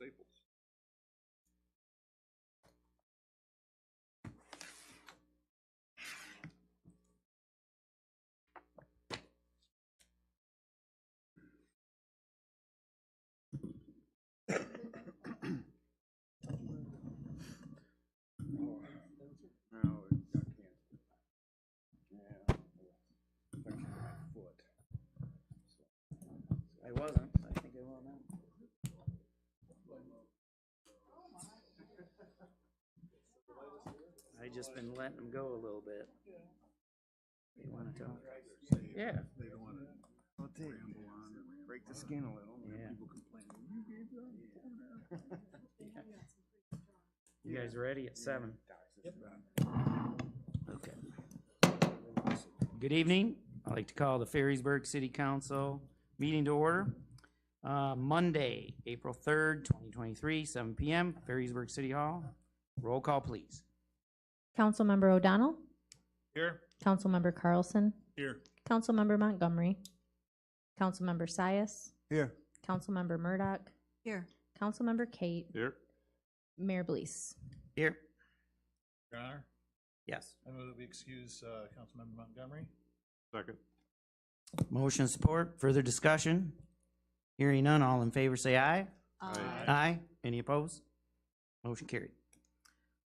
Staples. No, it got canceled. Yeah, infection in my foot. I wasn't. I think I will now. I just been letting them go a little bit. You want to talk? Yeah. They don't want to ramble on and break the skin a little. Yeah. People complain. You gave them You guys ready at 7? Yep. Okay. Good evening. I'd like to call the Ferrysburg City Council meeting to order. Monday, April 3rd, 2023, 7 p.m., Ferrysburg City Hall. Roll call, please. Councilmember O'Donnell, Here. Councilmember Carlson, Here. Councilmember Montgomery, Councilmember Sias, Here. Councilmember Murdoch, Here. Councilmember Kate, Here. Mayor Blease. Here. Your Honor, Yes. I move that we excuse Councilmember Montgomery. Second. Motion support. Further discussion? Hearing none, all in favor say aye. Aye. Aye. Any opposed? Motion carried.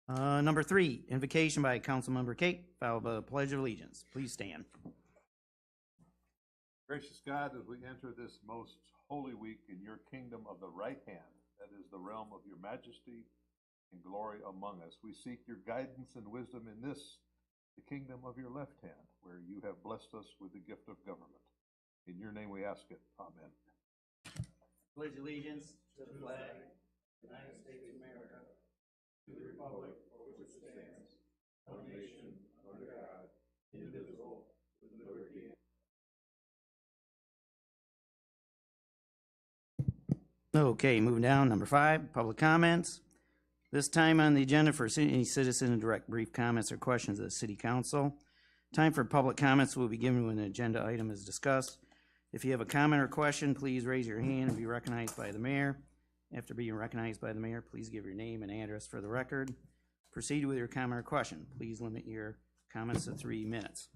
Number 3, invocation by Councilmember Kate, followed by the Pledge of Allegiance. Please stand. Gracious God, as we enter this most holy week in your kingdom of the right hand, that is the realm of your majesty and glory among us, we seek your guidance and wisdom in this, the kingdom of your left hand, where you have blessed us with the gift of government. In your name we ask it. Amen. Pledge allegiance to the flag of the United States of America, to the republic for which it stands, one nation, under God, indivisible, with liberty and Okay, moving down, number 5, public comments. This time on the agenda for any citizen to direct brief comments or questions of the City Council. Time for public comments will be given when an agenda item is discussed. If you have a comment or question, please raise your hand and be recognized by the mayor. After being recognized by the mayor, please give your name and address for the record. Proceed with your comment or question. Please limit your comments to 3 minutes.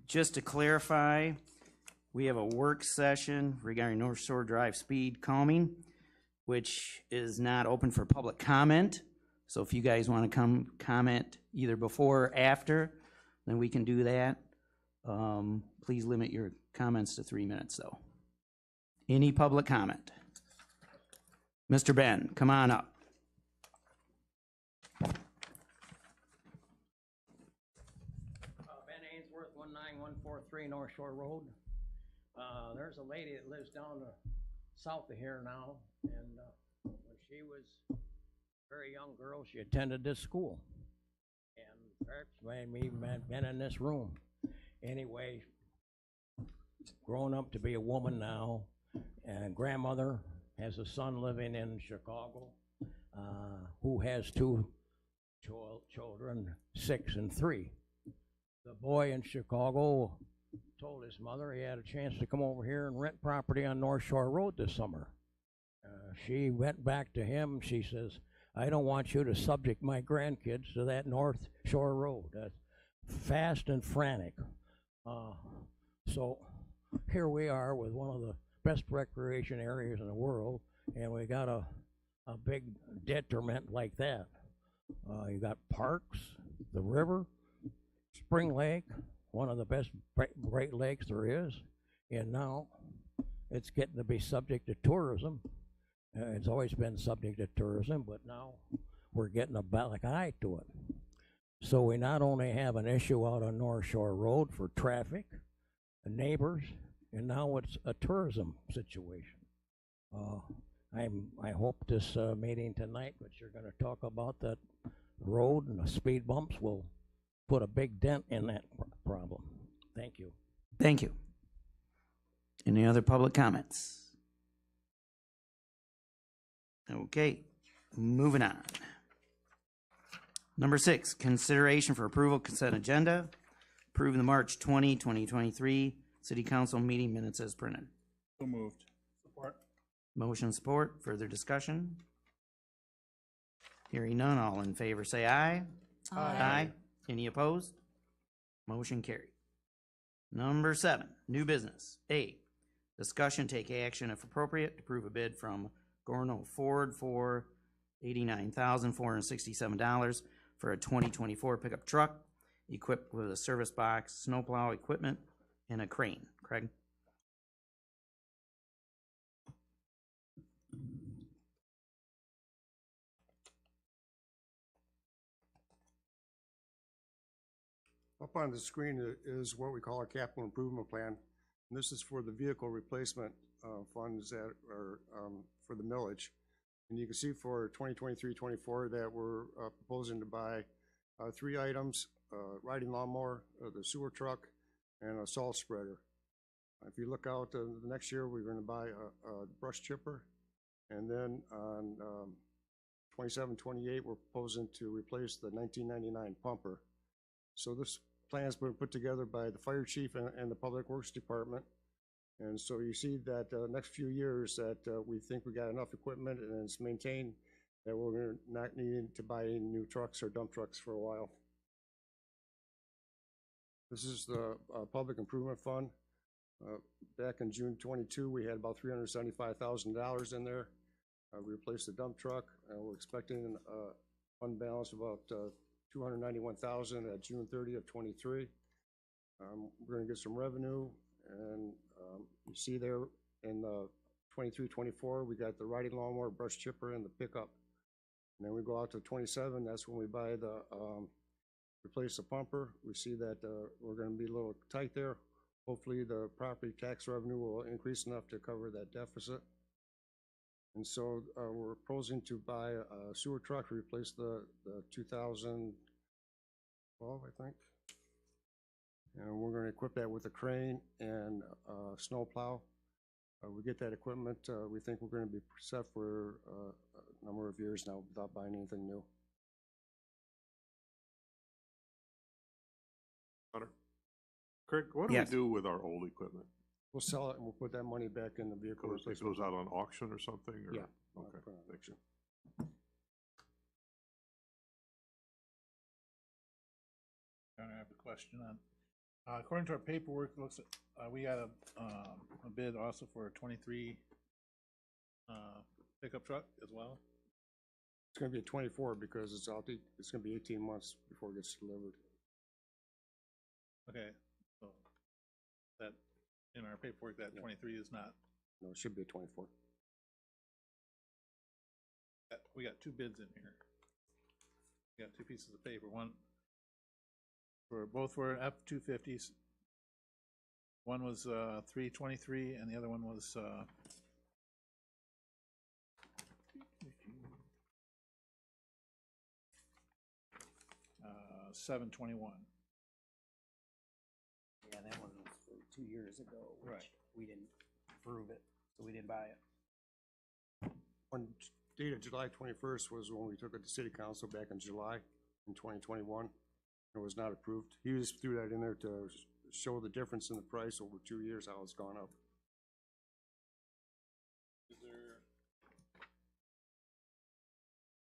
Just to clarify, we have a work session regarding North Shore Drive speed calming, which is not open for public comment. So if you guys want to come comment either before or after, then we can do that. Please limit your comments to 3 minutes, though. Any public comment? Mr. Ben, come on up. Ben Ainsworth, 19143 North Shore Road. There's a lady that lives down south of here now, and when she was a very young girl, she attended this school. And perhaps maybe been in this room. Anyway, grown up to be a woman now, and grandmother has a son living in Chicago who has 2 children, 6 and 3. The boy in Chicago told his mother he had a chance to come over here and rent property on North Shore Road this summer. She went back to him. She says, I don't want you to subject my grandkids to that North Shore Road. That's fast and frantic. So here we are with one of the best recreation areas in the world, and we got a big detriment like that. You got parks, the river, Spring Lake, one of the best Great Lakes there is, and now it's getting to be subject to tourism. It's always been subject to tourism, but now we're getting a black eye to it. So we not only have an issue out on North Shore Road for traffic, neighbors, and now it's a tourism situation. I hope this meeting tonight, which you're going to talk about that road and the speed bumps, will put a big dent in that problem. Thank you. Thank you. Any other public comments? Okay, moving on. Number 6, consideration for approval consent agenda. Approve the March 20, 2023 City Council meeting minutes as printed. So moved. Support. Motion support. Further discussion? Hearing none, all in favor say aye. Aye. Any opposed? Motion carried. Number 7, new business. A, discussion, take action if appropriate, to approve a bid from Gorno Ford for $89,467 for a 2024 pickup truck equipped with a service box, snowplow equipment, and a crane. Craig? Up on the screen is what we call our capital improvement plan. And this is for the vehicle replacement funds that are for the millage. And you can see for 2023-24 that we're proposing to buy 3 items, riding lawnmower, the sewer truck, and a salt spreader. If you look out the next year, we're going to buy a brush chipper. And then on 27-28, we're proposing to replace the 1999 pumper. So this plan's been put together by the fire chief and the public works department. And so you see that next few years that we think we got enough equipment and it's maintained that we're not needing to buy any new trucks or dump trucks for a while. This is the public improvement fund. Back in June 22, we had about $375,000 in there. We replaced the dump truck. We're expecting a fund balance of about $291,000 at June 30 of 23. We're going to get some revenue, and you see there in the 23-24, we got the riding lawnmower, brush chipper, and the pickup. And then we go out to 27. That's when we buy the replace the pumper. We see that we're going to be a little tight there. Hopefully, the property tax revenue will increase enough to cover that deficit. And so we're proposing to buy a sewer truck to replace the 2012, I think. And we're going to equip that with a crane and snow plow. We get that equipment, we think we're going to be set for a number of years now without buying anything new. Craig, what do Yes. we do with our old equipment? We'll sell it and we'll put that money back in the vehicle It replacement. goes out on auction or something? Or? Yeah. Okay, thanks. I have a question on, according to our paperwork, it looks, we got a bid also for a 23 pickup truck as well. It's going to be a 24 because it's going to be 18 months before it gets delivered. Okay, so that, in our paperwork, that 23 is not, No, it should be a 24. we got 2 bids in here. We got 2 pieces of paper, one both were F-250s. One was 323 and the other one was 721. Yeah, that one was for 2 years ago, which Right. we didn't approve it, so we didn't buy it. On dated July 21st was when we took it to city council back in July in 2021. It was not approved. He just threw that in there to show the difference in the price over 2 years, how it's gone up. Is there,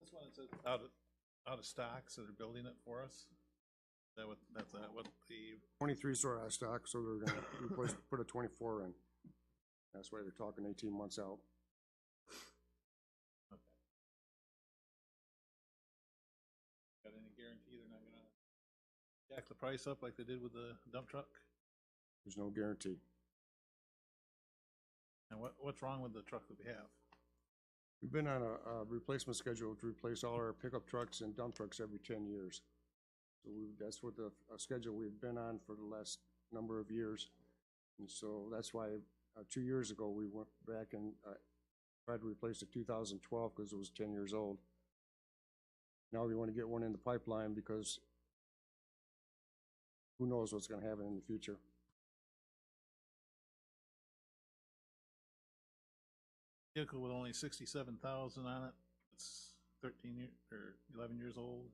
this one, it says out of stock, so they're building it for us? Is that what, that's what the, 23 store out of stock, so they're going to put a 24 in. That's why they're talking 18 months out. got any guarantee they're not gonna jack the price up like they did with the dump truck? There's no guarantee. And what's wrong with the truck that we have? We've been on a replacement schedule to replace all our pickup trucks and dump trucks every 10 years. So that's what the schedule we've been on for the last number of years. And so that's why 2 years ago we went back and tried to replace the 2012 because it was 10 years old. Now we want to get one in the pipeline because who knows what's going to happen in the future. Vehicle with only 67,000 on it. It's 13 year, or 11 years old.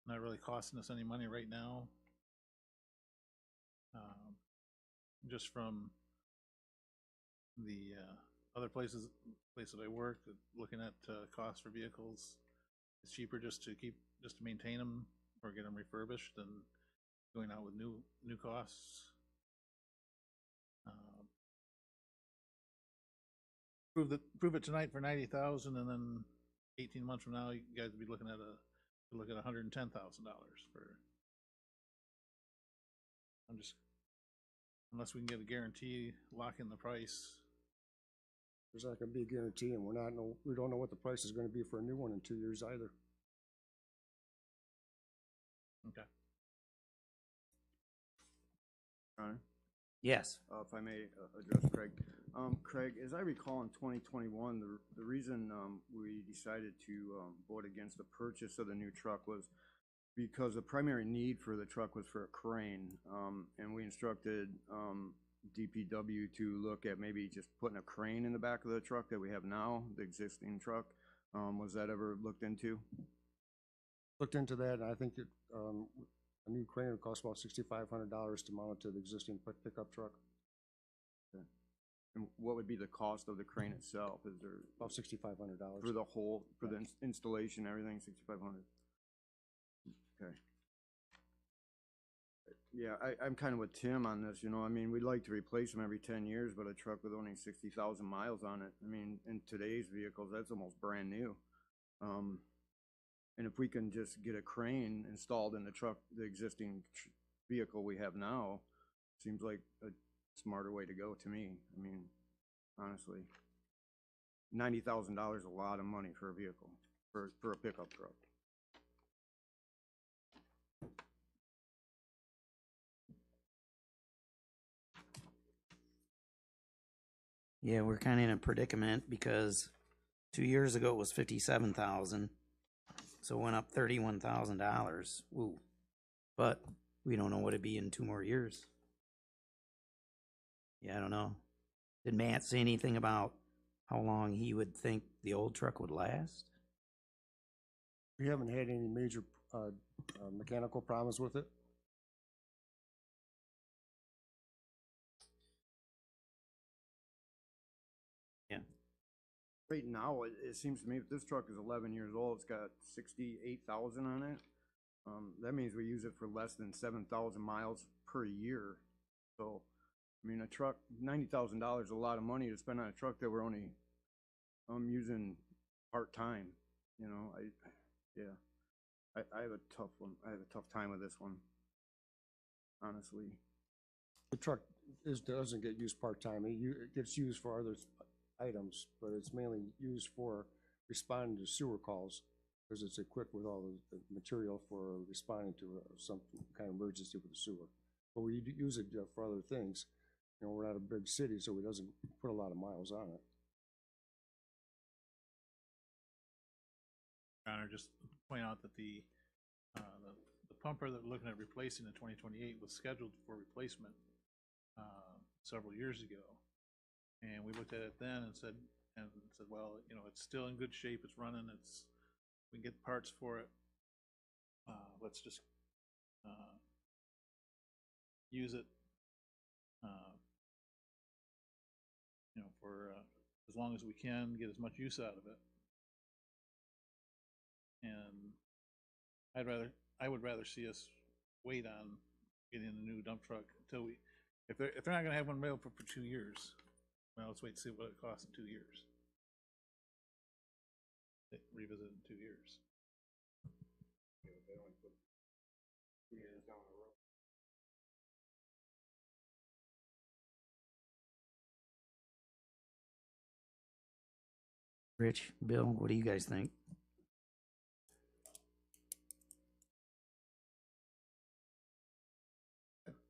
Not really costing us any money right now. Just from the other places that I work, looking at costs for vehicles, it's cheaper just to maintain them or get them refurbished than going out with new costs. Prove it tonight for 90,000, and then 18 months from now, you guys would be looking at $110,000 for. Unless we can get a guarantee, lock in the price. There's not gonna be a guarantee, and we don't know what the price is gonna be for a new one in 2 years either. Okay. Connor? Yes. If I may address Craig. Craig, as I recall in 2021, the reason we decided to vote against the purchase of the new truck was because the primary need for the truck was for a crane. And we instructed DPW to look at maybe just putting a crane in the back of the truck that we have now, the existing truck. Was that ever looked into? Looked into that, and I think that, a new crane would cost about $6,500 to mount it to the existing pickup truck, And what would be the cost of the crane itself? Is there about $6,500. for the whole, for the installation, everything, 6,500? Okay. Yeah, I'm kind of with Tim on this, you know, I mean, we'd like to replace them every 10 years, but a truck with only 60,000 miles on it, I mean, in today's vehicles, that's almost brand new. And if we can just get a crane installed in the truck, the existing vehicle we have now, seems like a smarter way to go to me. I mean, honestly, $90,000 is a lot of money for a vehicle, for a pickup truck. Yeah, we're kind of in a predicament because 2 years ago it was 57,000, so it went up $31,000. Ooh, but we don't know what it'd be in 2 more years. Yeah, I don't know. Did Matt say anything about how long he would think the old truck would last? We haven't had any major mechanical problems with it. Yeah. Right now, it seems to me if this truck is 11 years old, it's got 68,000 on it. That means we use it for less than 7,000 miles per year. So, I mean, a truck, $90,000 is a lot of money to spend on a truck that we're only using part-time, you know, I have a tough one. I have a tough time with this one, honestly. The truck doesn't get used part-time. It gets used for other items, but it's mainly used for responding to sewer calls because it's equipped with all the material for responding to some kind of emergency with the sewer. But we use it for other things. You know, we're not a big city, so it doesn't put a lot of miles on it. Connor, just point out that the pumper that we're looking at replacing in 2028 was scheduled for replacement several years ago, and we looked at it then and said, well, you know, it's still in good shape. It's running. We can get parts for it. Let's just use it, you know, for as long as we can, get as much use out of it. And I would rather see us wait on getting a new dump truck until if they're not gonna have one available for 2 years, well, let's wait and see what it costs in 2 years. Revisit in 2 years. Rich, Bill, what do you guys think?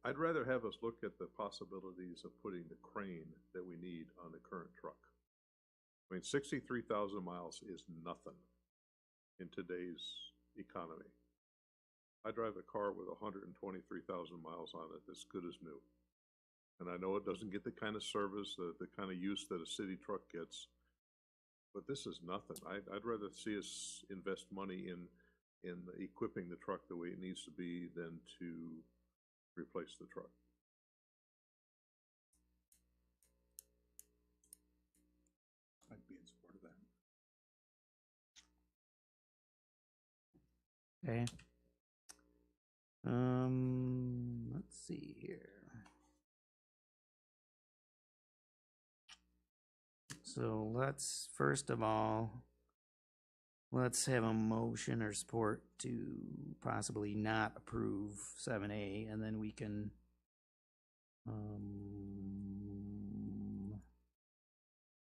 I'd rather have us look at the possibilities of putting the crane that we need on the current truck. I mean, 63,000 miles is nothing in today's economy. I drive a car with 123,000 miles on it that's good as new. And I know it doesn't get the kind of service, the kind of use that a city truck gets, but this is nothing. I'd rather see us invest money in equipping the truck the way it needs to be than to replace the truck. Okay. Let's see here. So let's, first of all, let's have a motion or support to possibly not approve 7A, and then we can,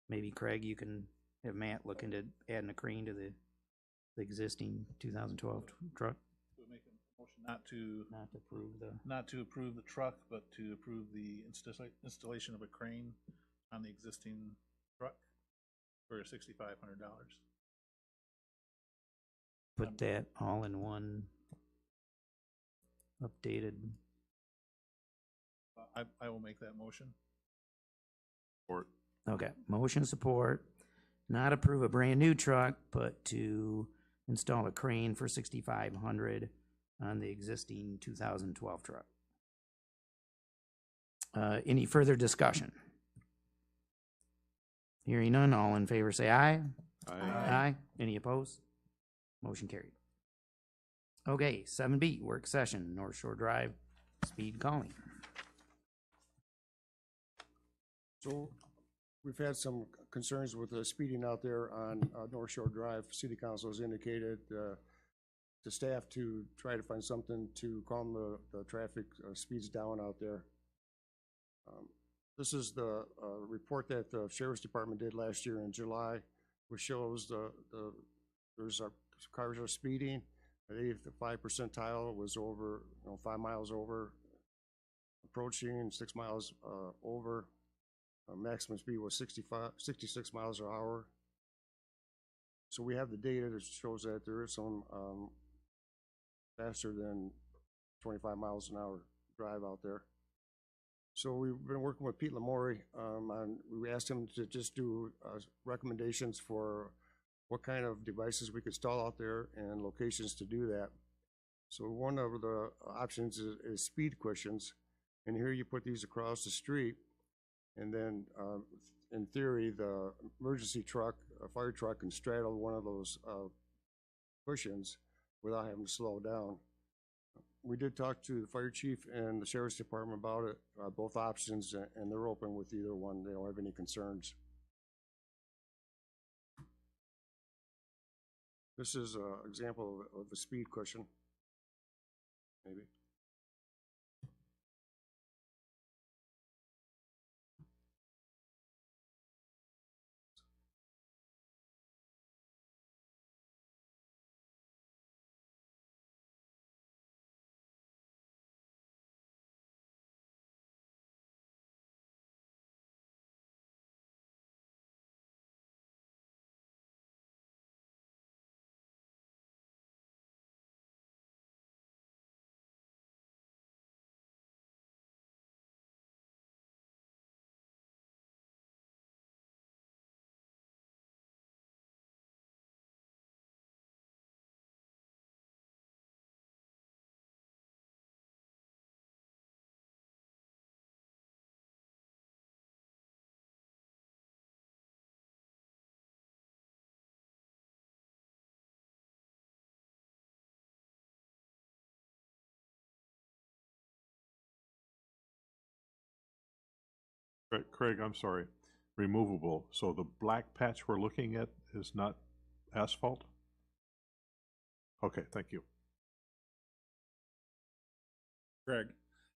maybe Craig, you can have Matt look into adding a crane to the existing 2012 truck. We'll make a motion not to Not to approve the, truck, but to approve the installation of a crane on the existing truck for $6,500. put that all in one updated. I will make that motion. Or Okay, motion support, not approve a brand new truck, but to install a crane for 6,500 on the existing 2012 truck. Any further discussion? Hearing none, all in favor say aye. Aye. Any opposed? Motion carried. Okay, 7B, work session, North Shore Drive, speed calming. So we've had some concerns with the speeding out there on North Shore Drive. City Council has indicated to staff to try to find something to calm the traffic speeds down out there. This is the report that the Sheriff's Department did last year in July, which shows cars are speeding. At 85 percentile was over, 5 miles over, approaching 6 miles over. Maximum speed was 66 miles an hour. So we have the data that shows that there is some faster than 25 miles an hour drive out there. So we've been working with Pete Lamori we asked him to just do recommendations for what kind of devices we could install out there and locations to do that. So one of the options is speed cushions. And here you put these across the street, and then in theory, the emergency truck, a fire truck, can straddle one of those cushions without having to slow down. We did talk to the fire chief and the sheriff's department about it, both options, and they're open with either one. They don't have any concerns. This is an example of a speed cushion, maybe. Craig, I'm sorry, removable. So the black patch we're looking at is not asphalt? Okay, thank you. Greg,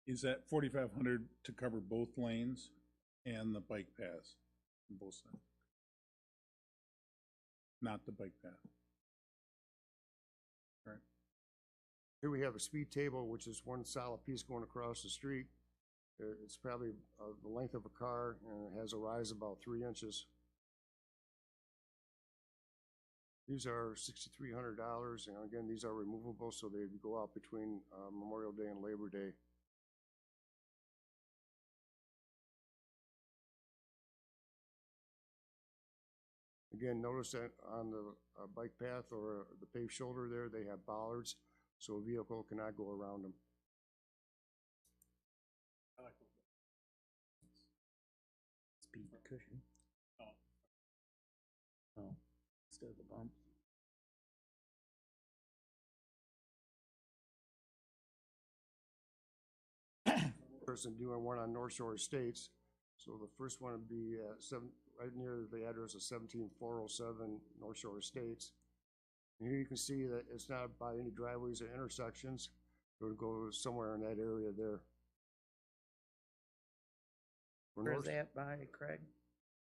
is that 4,500 to cover both lanes and the bike paths on both sides? Not the bike path. Right. Here we have a speed table, which is one solid piece going across the street. It's probably the length of a car, and it has a rise about 3 inches. These are $6,300, and again, these are removable, so they go out between Memorial Day and Labor Day. Again, notice that on the bike path or the paved shoulder there, they have bollards, so a vehicle cannot go around them. Speed cushion. Oh, instead of the bump. interested in doing one on North Shore Estates. So the first one would be right near the address of 17407 North Shore Estates. And here you can see that it's not by any driveways or intersections. It would go somewhere in that area there. Where's that by, Craig?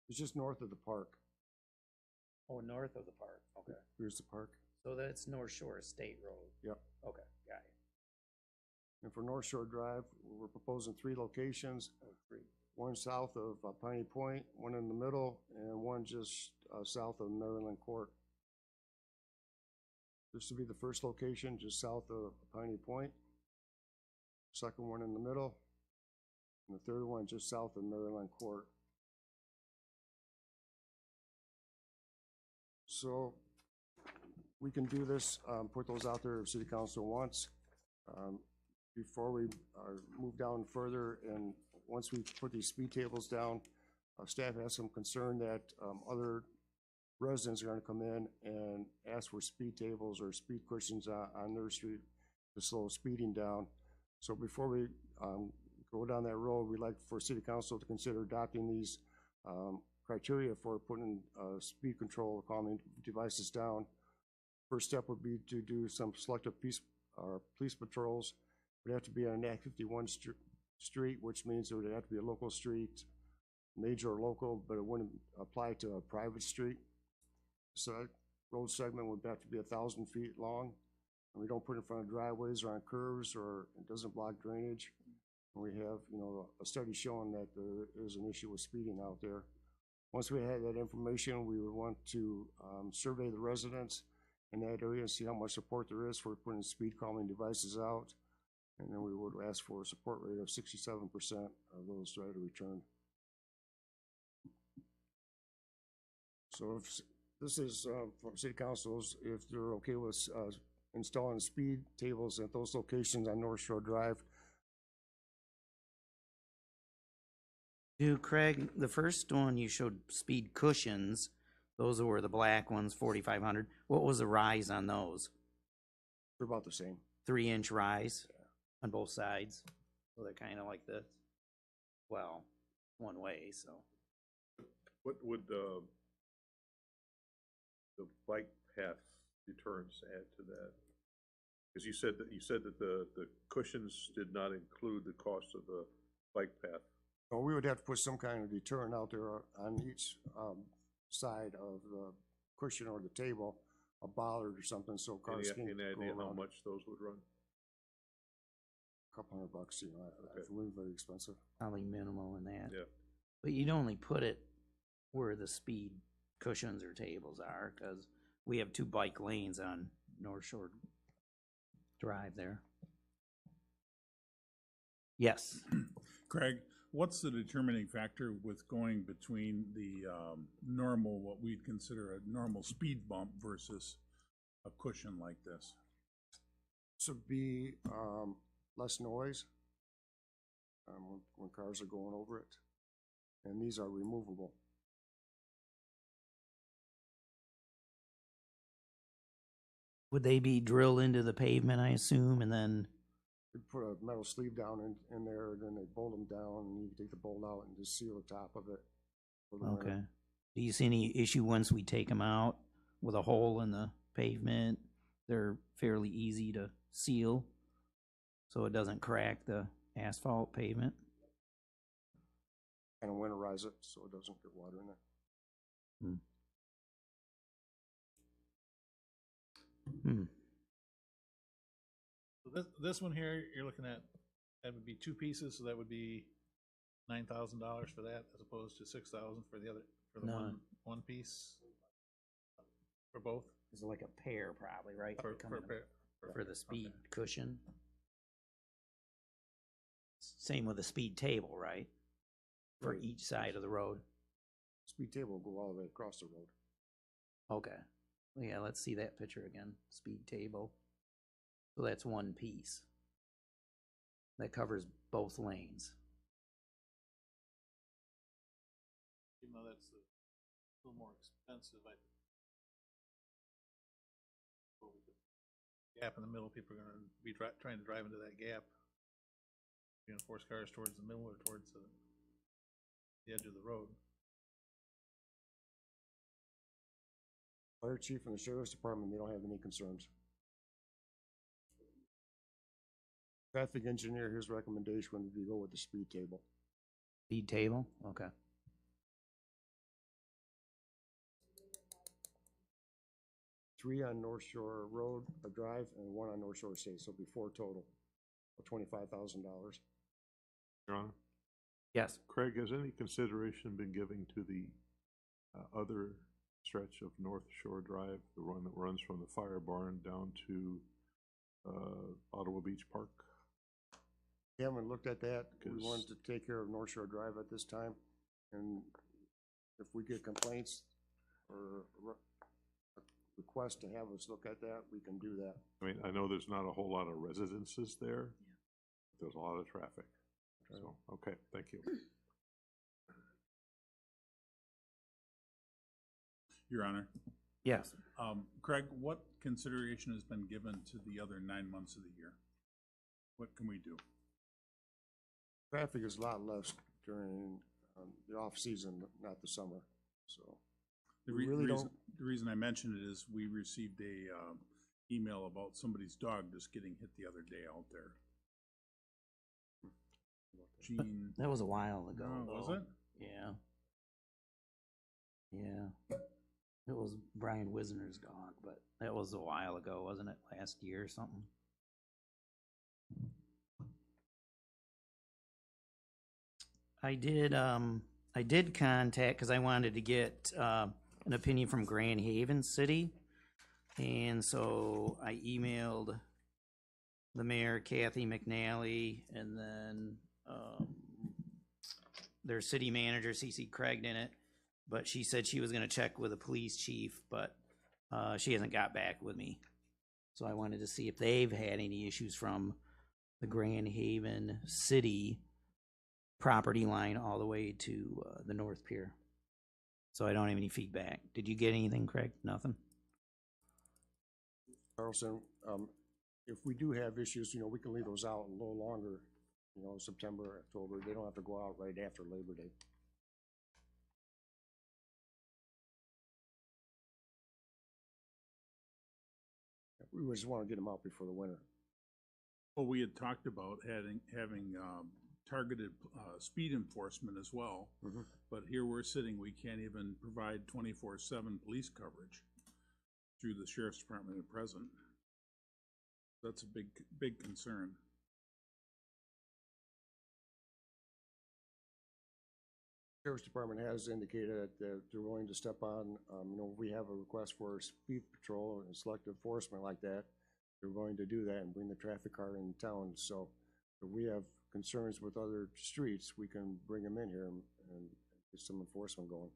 It's just north of the park. Oh, north of the park, okay. Here's the park. So that's North Shore State Road? Yep. Okay, got it. And for North Shore Drive, we're proposing 3 locations. One south of Piney Point, one in the middle, and one just south of Maryland Court. This will be the first location just south of Piney Point. Second one in the middle, and the third one just south of Maryland Court. So we can do this, put those out there if City Council wants. Before we move down further, and once we put these speed tables down, staff has some concern that other residents are gonna come in and ask for speed tables or speed cushions on their street to slow speeding down. So before we go down that road, we'd like for City Council to consider adopting these criteria for putting speed control calming devices down. First step would be to do some selective police patrols. It would have to be on Act 51 street, which means it would have to be a local street, major or local, but it wouldn't apply to a private street. So that road segment would have to be 1,000 feet long. And we don't put it in front of driveways or on curves, or it doesn't block drainage. And we have, a study showing that there is an issue with speeding out there. Once we had that information, we would want to survey the residents in that area and see how much support there is for putting speed calming devices out. And then we would ask for a support rate of 67% of those that are returned. So if this is for City Councils, if they're okay with installing speed tables at those locations on North Shore Drive. Craig, the first one you showed speed cushions, those were the black ones, 4,500. What was the rise on those? They're about the same. 3-inch rise on both sides. So they're kind of like this. Well, one way, so. What would the bike path deterrents add to that? Because you said that the cushions did not include the cost of the bike path. Well, we would have to put some kind of deterrent out there on each side of the cushion or the table, a bollard or something, so cars can't Any go idea how around. much those would run? $200, Okay. It's really very expensive. Probably minimal in that. Yeah. But you'd only put it where the speed cushions or tables are, because we have 2 bike lanes on North Shore Drive there. Yes. Craig, what's the determining factor with going between the normal, what we'd consider a normal speed bump versus a cushion like this? This would be less noise when cars are going over it, and these are removable. Would they be drilled into the pavement, I assume, and then? We put a metal sleeve down in there, and then they bolt them down, and you can take the bolt out and just seal the top of it. for the winter. Okay. Do you see any issue once we take them out with a hole in the pavement? They're fairly easy to seal, so it doesn't crack the asphalt pavement. Kind of winterize it so it doesn't get water in it. So this one here, you're looking at, that would be 2 pieces, so that would be $9,000 for that, as opposed to 6,000 for the other, for the No. one piece? For both? It's like a pair probably, right? For Coming a pair. for the speed Okay. cushion. Same with the speed table, right? For Right. each side of the road. Speed table will go all the way across the road. Okay. Well, yeah, let's see that picture again. Speed table. So that's one piece. That covers both lanes. Even though that's a little more expensive, I think. Gap in the middle, people are gonna be trying to drive into that gap. you're gonna force cars towards the middle or towards the edge of the road. Fire chief and the sheriff's department, they don't have any concerns. Traffic engineer, his recommendation would be go with the speed table. Speed table, okay. Three on North Shore Road, a drive, and one on North Shore State, so it'll be four total of $25,000. Your Honor? Yes. Craig, has any consideration been given to the other stretch of North Shore Drive, the one that runs from the fire barn down to Ottawa Beach Park? We haven't looked at that. We 'Cause- wanted to take care of North Shore Drive at this time, and if we get complaints or a request to have us look at that, we can do that. I mean, I know there's not a whole lot of residences there. There's a lot of traffic. So, okay, thank you. Your Honor. Yes. Craig, what consideration has been given to the other 9 months of the year? What can we do? Traffic is a lot less during the off-season, not the summer, so. The We really don't. reason I mentioned it is we received a email about somebody's dog just getting hit the other day out there. Gene, That was a while ago. oh, was though. it? Yeah. Yeah. It was Brian Wisner's dog, but that was a while ago, wasn't it? Last year or something? I did contact, because I wanted to get an opinion from Grand Haven City. And so I emailed the mayor, Kathy McNally, and then their city manager, CC Craig, in it. But she said she was gonna check with the police chief, but she hasn't got back with me. So I wanted to see if they've had any issues from the Grand Haven City property line all the way to the North Pier. So I don't have any feedback. Did you get anything, Craig? Nothing? Carlson, if we do have issues, we can leave those out a little longer, September, October. They don't have to go out right after Labor Day. We just want to get them out before the winter. Well, we had talked about having targeted speed enforcement as well. Mhm. But here we're sitting, we can't even provide 24/7 police coverage through the sheriff's department at present. That's a big concern. Sheriff's Department has indicated that they're willing to step on, if we have a request for speed patrol and selective enforcement like that, they're going to do that and bring the traffic car in town. So if we have concerns with other streets, we can bring them in here and get some enforcement going.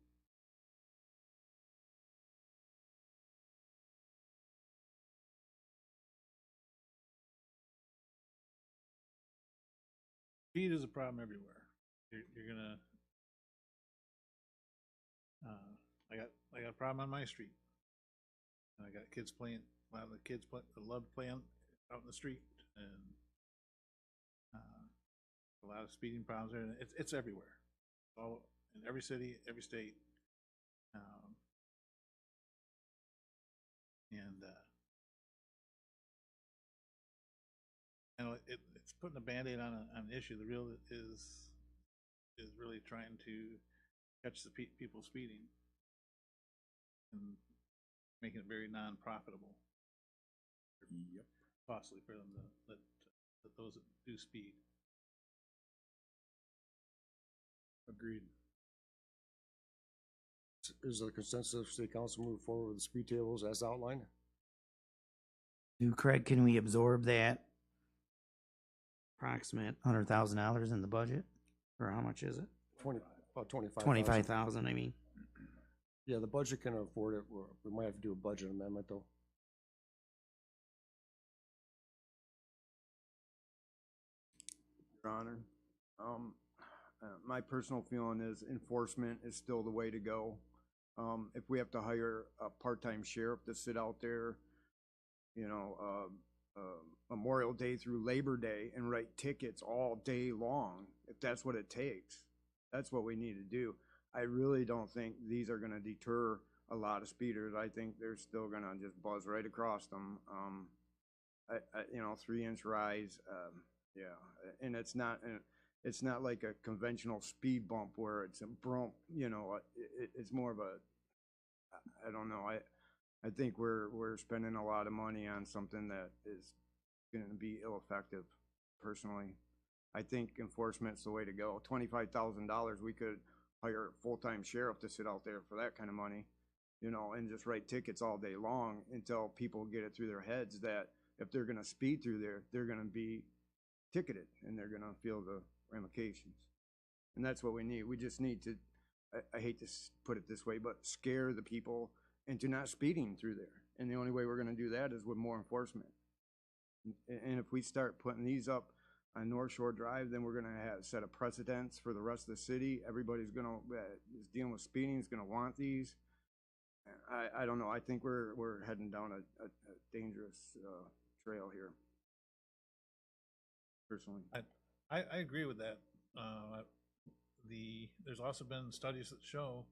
Speed is a problem everywhere. You're gonna. I got a problem on my street. And I got kids playing. A lot of the kids love playing out in the street, and a lot of speeding problems there. And it's everywhere, all in every city, every state, and it's putting a Band-Aid on an issue. The real is really trying to catch the people speeding and making it very non-profitable. Yep. Costly for them to let those that do speed. Agreed. Is the consensus of City Council move forward with the speed tables as outlined? Craig, can we absorb that approximate $100,000 in the budget? Or how much is it? About 25,000. 25,000, I mean. Yeah, the budget can afford it. We might have to do a budget amendment though. Your Honor, my personal feeling is enforcement is still the way to go. If we have to hire a part-time sheriff to sit out there, Memorial Day through Labor Day and write tickets all day long, if that's what it takes. That's what we need to do. I really don't think these are gonna deter a lot of speeders. I think they're still gonna just buzz right across them. 3-inch rise, yeah, and it's not like a conventional speed bump where it's a brump, it's more of a, I don't know, I think we're spending a lot of money on something that is gonna be ill-effective, personally. I think enforcement's the way to go. $25,000, we could hire a full-time sheriff to sit out there for that kind of money, and just write tickets all day long until people get it through their heads that if they're gonna speed through there, they're gonna be ticketed and they're gonna feel the ramifications. And that's what we need. We just need to, I hate to put it this way, but scare the people into not speeding through there. And the only way we're gonna do that is with more enforcement. And if we start putting these up on North Shore Drive, then we're gonna have set a precedents for the rest of the city. Everybody's gonna, is dealing with speeding, is gonna want these. I don't know, I think we're heading down a dangerous trail here, personally. I agree with that. There's also been studies that show,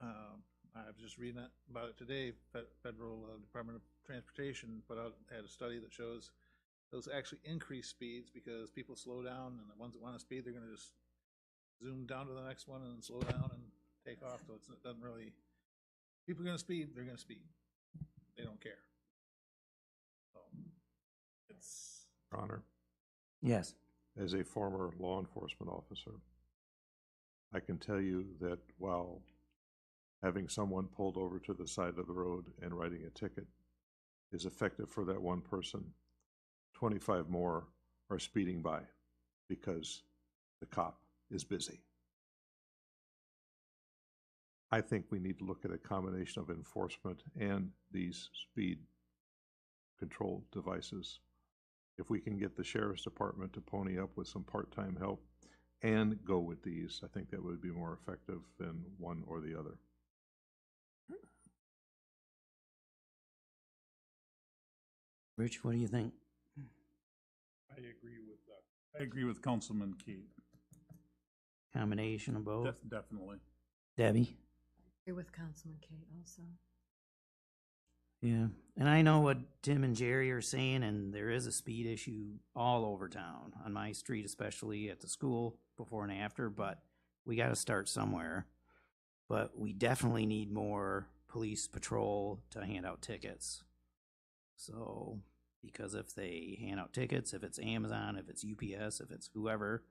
I was just reading about it today, Federal Department of Transportation had a study that shows those actually increase speeds because people slow down, and the ones that want to speed, they're going to just zoom down to the next one and slow down and take off. So it doesn't really, people are going to speed, they're going to speed. They don't care. So it's. Your Honor, Yes. as a former law enforcement officer, I can tell you that while having someone pulled over to the side of the road and writing a ticket is effective for that one person, 25 more are speeding by because the cop is busy. I think we need to look at a combination of enforcement and these speed control devices. If we can get the sheriff's department to pony up with some part-time help and go with these, I think that would be more effective than one or the other. Rich, what do you think? I agree with Councilman Kate. Combination of both? Definitely. Debbie? Agree with Councilman Kate also. Yeah, and I know what Tim and Jerry are saying, and there is a speed issue all over town, on my street especially, at the school, before and after, but we gotta start somewhere. But we definitely need more police patrol to hand out tickets. So, because if they hand out tickets, if it's Amazon, if it's UPS, if it's whoever,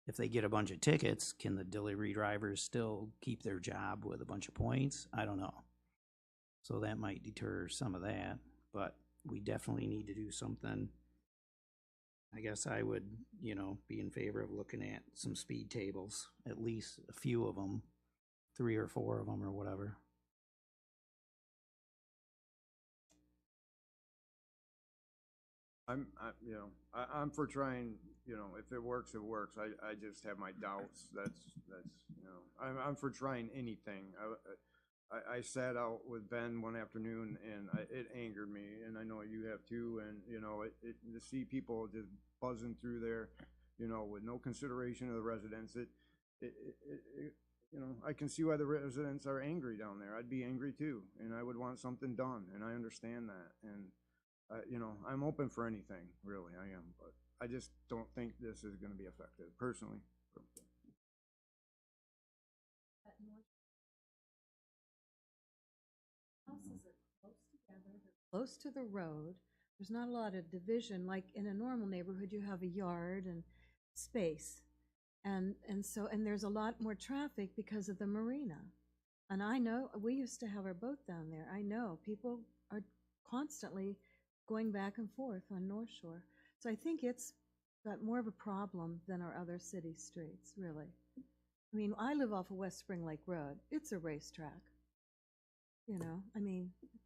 if they get a bunch of tickets, can the delivery drivers still keep their job with a bunch of points? I don't know. So that might deter some of that, but we definitely need to do something. I guess I would, be in favor of looking at some speed tables, at least a few of them, 3 or 4 of them or whatever. I'm for trying, if it works, it works. I just have my doubts. I'm for trying anything. I sat out with Ben one afternoon and it angered me, and I know you have too. And to see people just buzzing through there, with no consideration of the residents, I can see why the residents are angry down there. I'd be angry too, and I would want something done, and I understand that. And I'm open for anything, really, I am, but I just don't think this is going to be effective, personally. Houses are close together, they're close to the road. There's not a lot of division. Like in a normal neighborhood, you have a yard and space. And there's a lot more traffic because of the marina. And I know, we used to have our boat down there. I know people are constantly going back and forth on North Shore. So I think it's got more of a problem than our other city streets, really. I mean, I live off of West Spring Lake Road. It's a racetrack.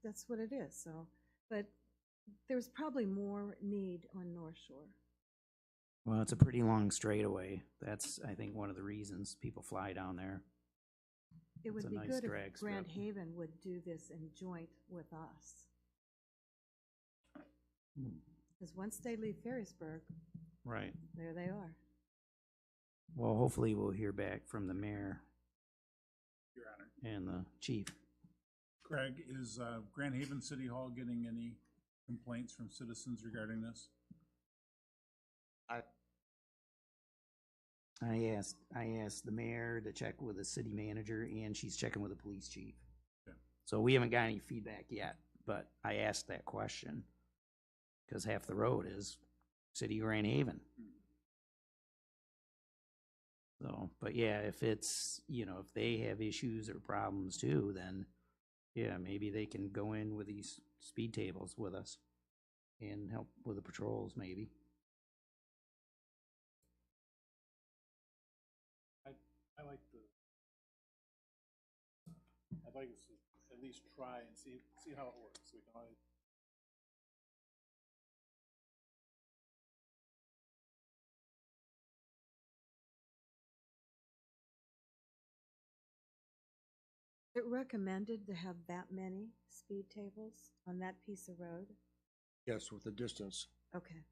That's what it is. So, but there's probably more need on North Shore. Well, it's a pretty long straightaway. That's, I think, one of the reasons people fly down there. It would It's a be nice good drag if Grand strip. Haven would do this in joint with us. Because once they leave Ferrysburg, Right. there they are. Well, hopefully we'll hear back from the mayor Your Honor. and the chief. Craig, is Grand Haven City Hall getting any complaints from citizens regarding this? I asked the mayor to check with the city manager, and she's checking with the police chief. Okay. So we haven't got any feedback yet, but I asked that question because half the road is city of Grand Haven. So, but yeah, if it's, if they have issues or problems too, then yeah, maybe they can go in with these speed tables with us and help with the patrols, maybe. I'd like us to at least try and see how it works. We can always. Is it recommended to have that many speed tables on that piece of road? Yes, with the distance. Okay.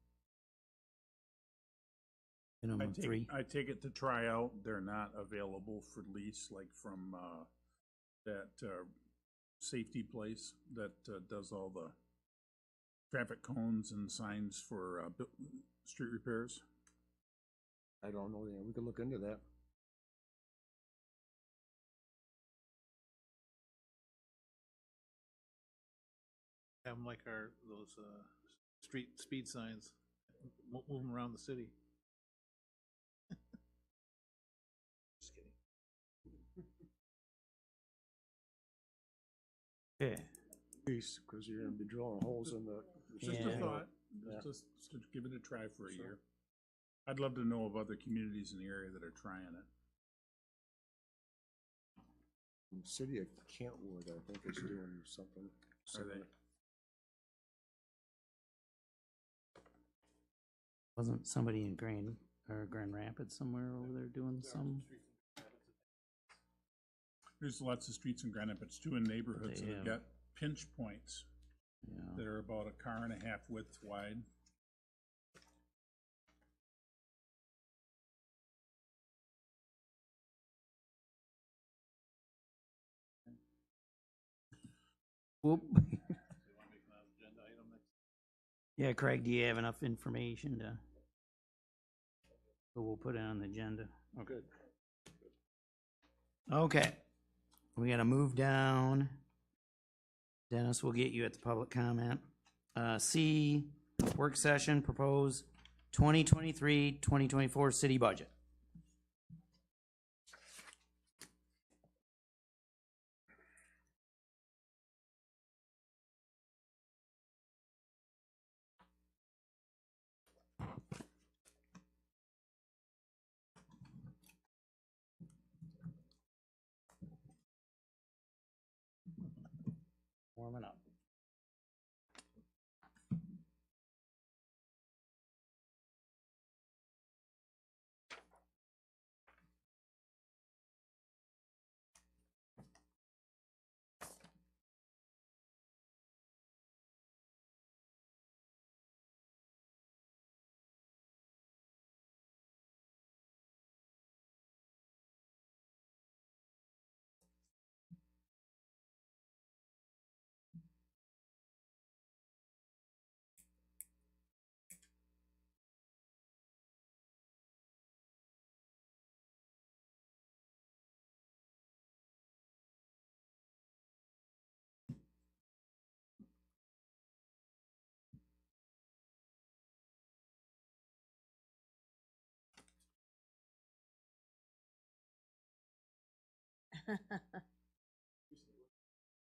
Minimum three. I take it to try out, they're not available for lease, like from that safety place that does all the traffic cones and signs for street repairs. I don't know, we could look into that. Have them like those street speed signs, move them around the city. Just kidding. Yeah. Because you're gonna be drilling holes in the. It's just Yeah. a thought, Yeah. just to give it a try for a Sure. year. I'd love to know of other communities in the area that are trying it. City of Kentwood, I think, is doing something. Are they? similar. Wasn't somebody in Grand Rapids somewhere over there doing some? There's lots of streets in Granite, but it's two in neighborhoods They that have have- got pinch points Yeah. that are about a car and a half width wide. Whoop. Yeah, Craig, do you have enough information to? So we'll put it on the agenda. Good. Okay. We gotta move down. Dennis, we'll get you at the public comment. C, work session, propose 2023-2024 city budget. Warming up.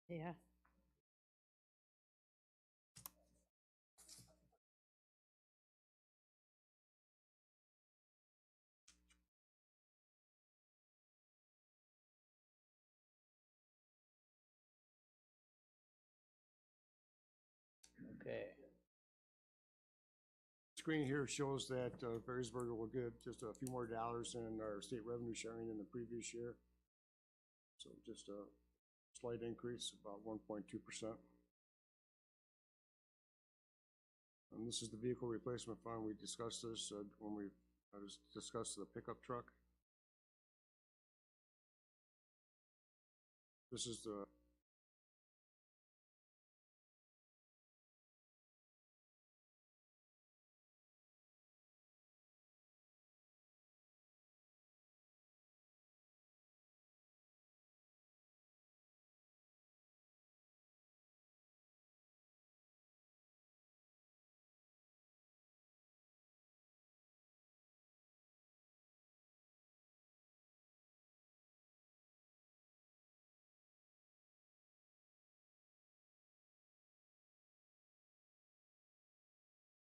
Yeah. Okay. Screen here shows that Ferrysburg will get just a few more dollars in our state revenue sharing than the previous year. So just a slight increase, about 1.2%. And this is the vehicle replacement fund. We discussed this when we discussed the pickup truck. This is the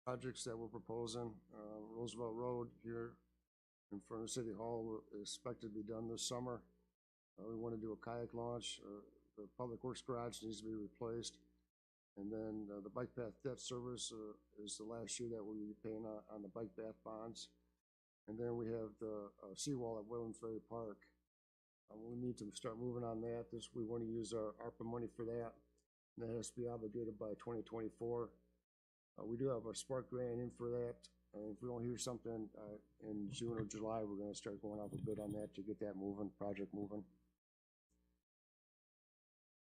projects that we're proposing. Roosevelt Road here in front of City Hall is expected to be done this summer. We want to do a kayak launch. The Public Works Garage needs to be replaced. And then the bike path debt service is the last year that we'll be paying on the bike path bonds. And then we have the seawall at Williams Ferry Park. We need to start moving on that. We want to use our ARPA money for that. And that has to be obligated by 2024. We do have a Spark grant in for that. If we don't hear something in June or July, we're going to start going out for bid on that to get that moving, project moving.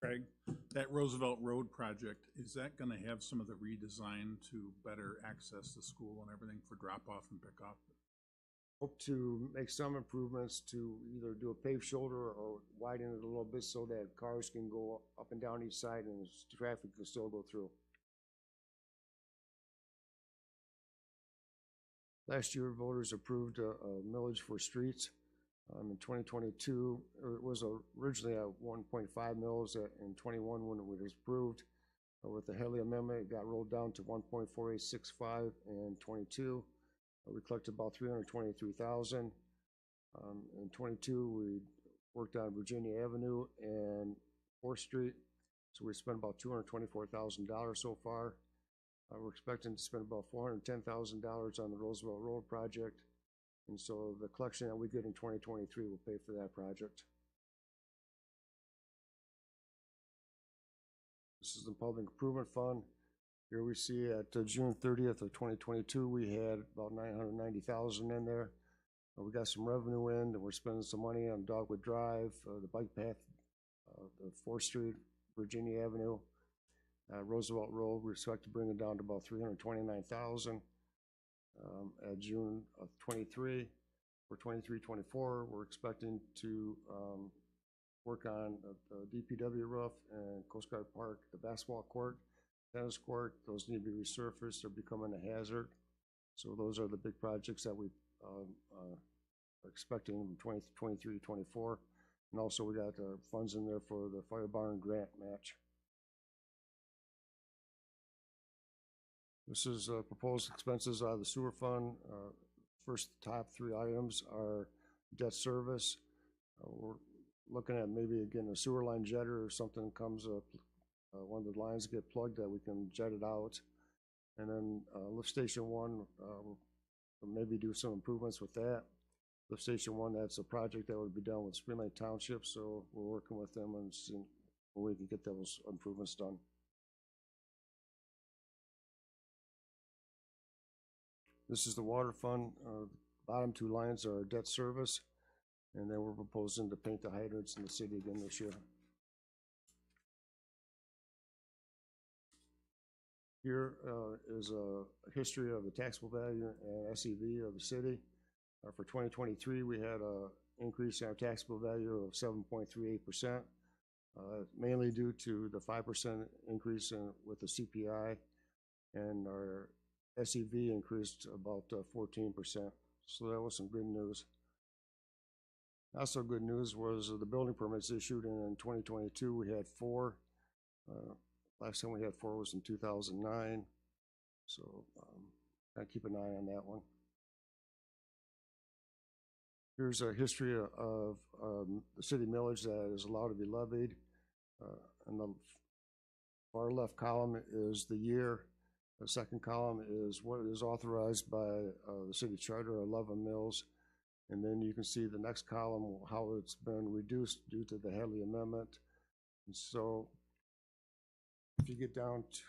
Craig, that Roosevelt Road project, is that gonna have some of the redesign to better access the school and everything for drop-off and pick-off? Hope to make some improvements to either do a paved shoulder or widen it a little bit so that cars can go up and down each side and traffic can still go through. Last year, voters approved a millage for streets. In 2022, it was originally at 1.5 mils in 21 when it was approved. With the Haley Amendment, it got rolled down to 1.4865 in 22. We collected about 323,000. In 22, we worked on Virginia Avenue and 4th Street. So we spent about $224,000 so far. We're expecting to spend about $410,000 on the Roosevelt Road project. And so the collection that we get in 2023 will pay for that project. This is the Public Improvement Fund. Here we see at June 30th of 2022, we had about $990,000 in there. We got some revenue in, and we're spending some money on Dogwood Drive, the bike path, the 4th Street, Virginia Avenue, Roosevelt Road. We expect to bring it down to about $329,000 at June of 23. For 23-24, we're expecting to work on the DPW roof and Coast Guard Park, the basketball court, tennis court. Those need to be resurfaced. They're becoming a hazard. So those are the big projects that we are expecting in 23-24. And also we got funds in there for the fire barn grant match. This is proposed expenses out of the sewer fund. First top 3 items are debt service. We're looking at maybe again a sewer line jetter or something comes up, one of the lines get plugged that we can jet it out. And then lift station 1, we'll maybe do some improvements with that. Lift station 1, that's a project that would be done with Spring Lake Township, so we're working with them and seeing when we can get those improvements done. This is the water fund. Bottom 2 lines are debt service, and then we're proposing to paint the hydrants in the city again this year. Here is a history of the taxable value and SEV of the city. For 2023, we had an increase in our taxable value of 7.38%, mainly due to the 5% increase with the CPI, and our SEV increased about 14%. So that was some good news. Also good news was the building permits issued in 2022. We had 4. Last time we had 4 was in 2009. So I keep an eye on that one. Here's a history of the city millage that is allowed to be levied. And the far left column is the year. The second column is what is authorized by the city charter, 11 mills. And then you can see the next column, how it's been reduced due to the Hadley Amendment. And so if you get down to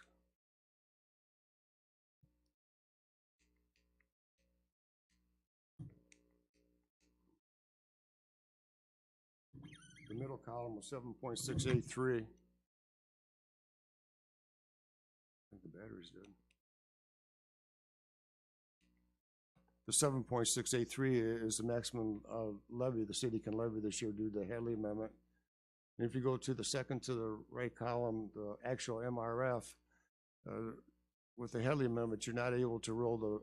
the middle column was 7.683. I think the battery's dead. The 7.683 is the maximum levy the city can levy this year due to the Hadley Amendment. And if you go to the second to the right column, the actual MRF, with the Hadley Amendment, you're not able to roll the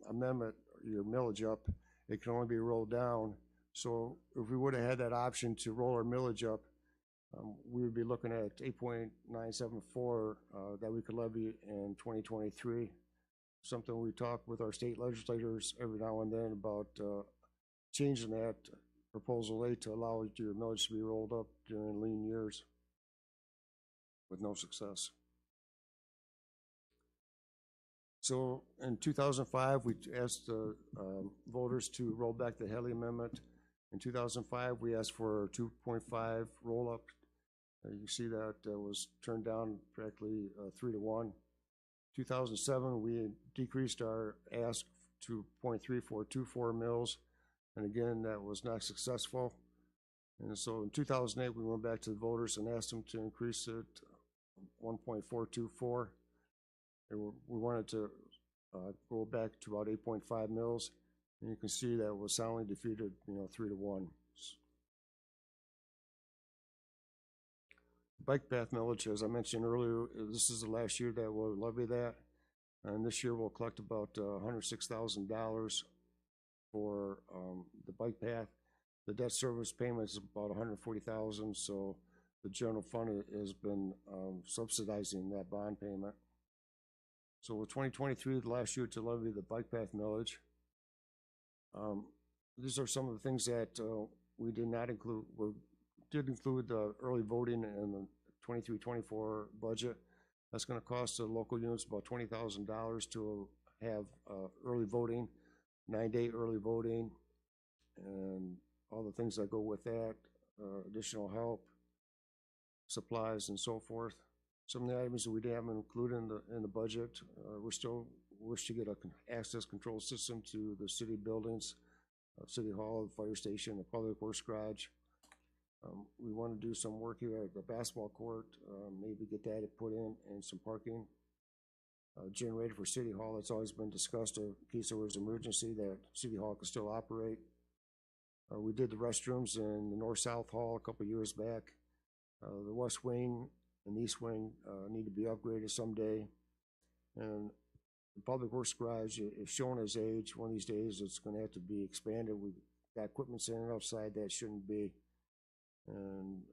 amendment, your millage up. It can only be rolled down. So if we would have had that option to roll our millage up, we would be looking at 8.974 that we could levy in 2023. Something we talk with our state legislators every now and then about changing that proposal A to allow your millage to be rolled up during lean years with no success. So in 2005, we asked the voters to roll back the Hadley Amendment. In 2005, we asked for a 2.5 roll-up. You see that was turned down practically 3-1. 2007, we decreased our ask to 0.3424 mils, and again, that was not successful. And so in 2008, we went back to the voters and asked them to increase it 1.424. And we wanted to go back to about 8.5 mils, and you can see that was soundly defeated, 3-1. Bike path millage, as I mentioned earlier, this is the last year that we'll levy that, and this year we'll collect about $106,000 for the bike path. The debt service payment is about $140,000, so the general fund has been subsidizing that bond payment. So with 2023, the last year to levy the bike path millage, these are some of the things that we did not include. We did include the early voting in the 23-24 budget. That's going to cost the local units about $20,000 to have early voting, 9-day early voting, and all the things that go with that, additional help, supplies, and so forth. Some of the items that we haven't included in the budget, we still wish to get an access control system to the city buildings, City Hall, the fire station, the public works garage. We want to do some work here at the basketball court, maybe get that put in and some parking. Generator for City Hall, it's always been discussed in case there was an emergency that City Hall could still operate. We did the restrooms in the North-South Hall a couple years back. The West Wing and the East Wing need to be upgraded someday. And the public works garage is showing its age. One of these days it's going to have to be expanded. We've got equipment sitting outside that shouldn't be, and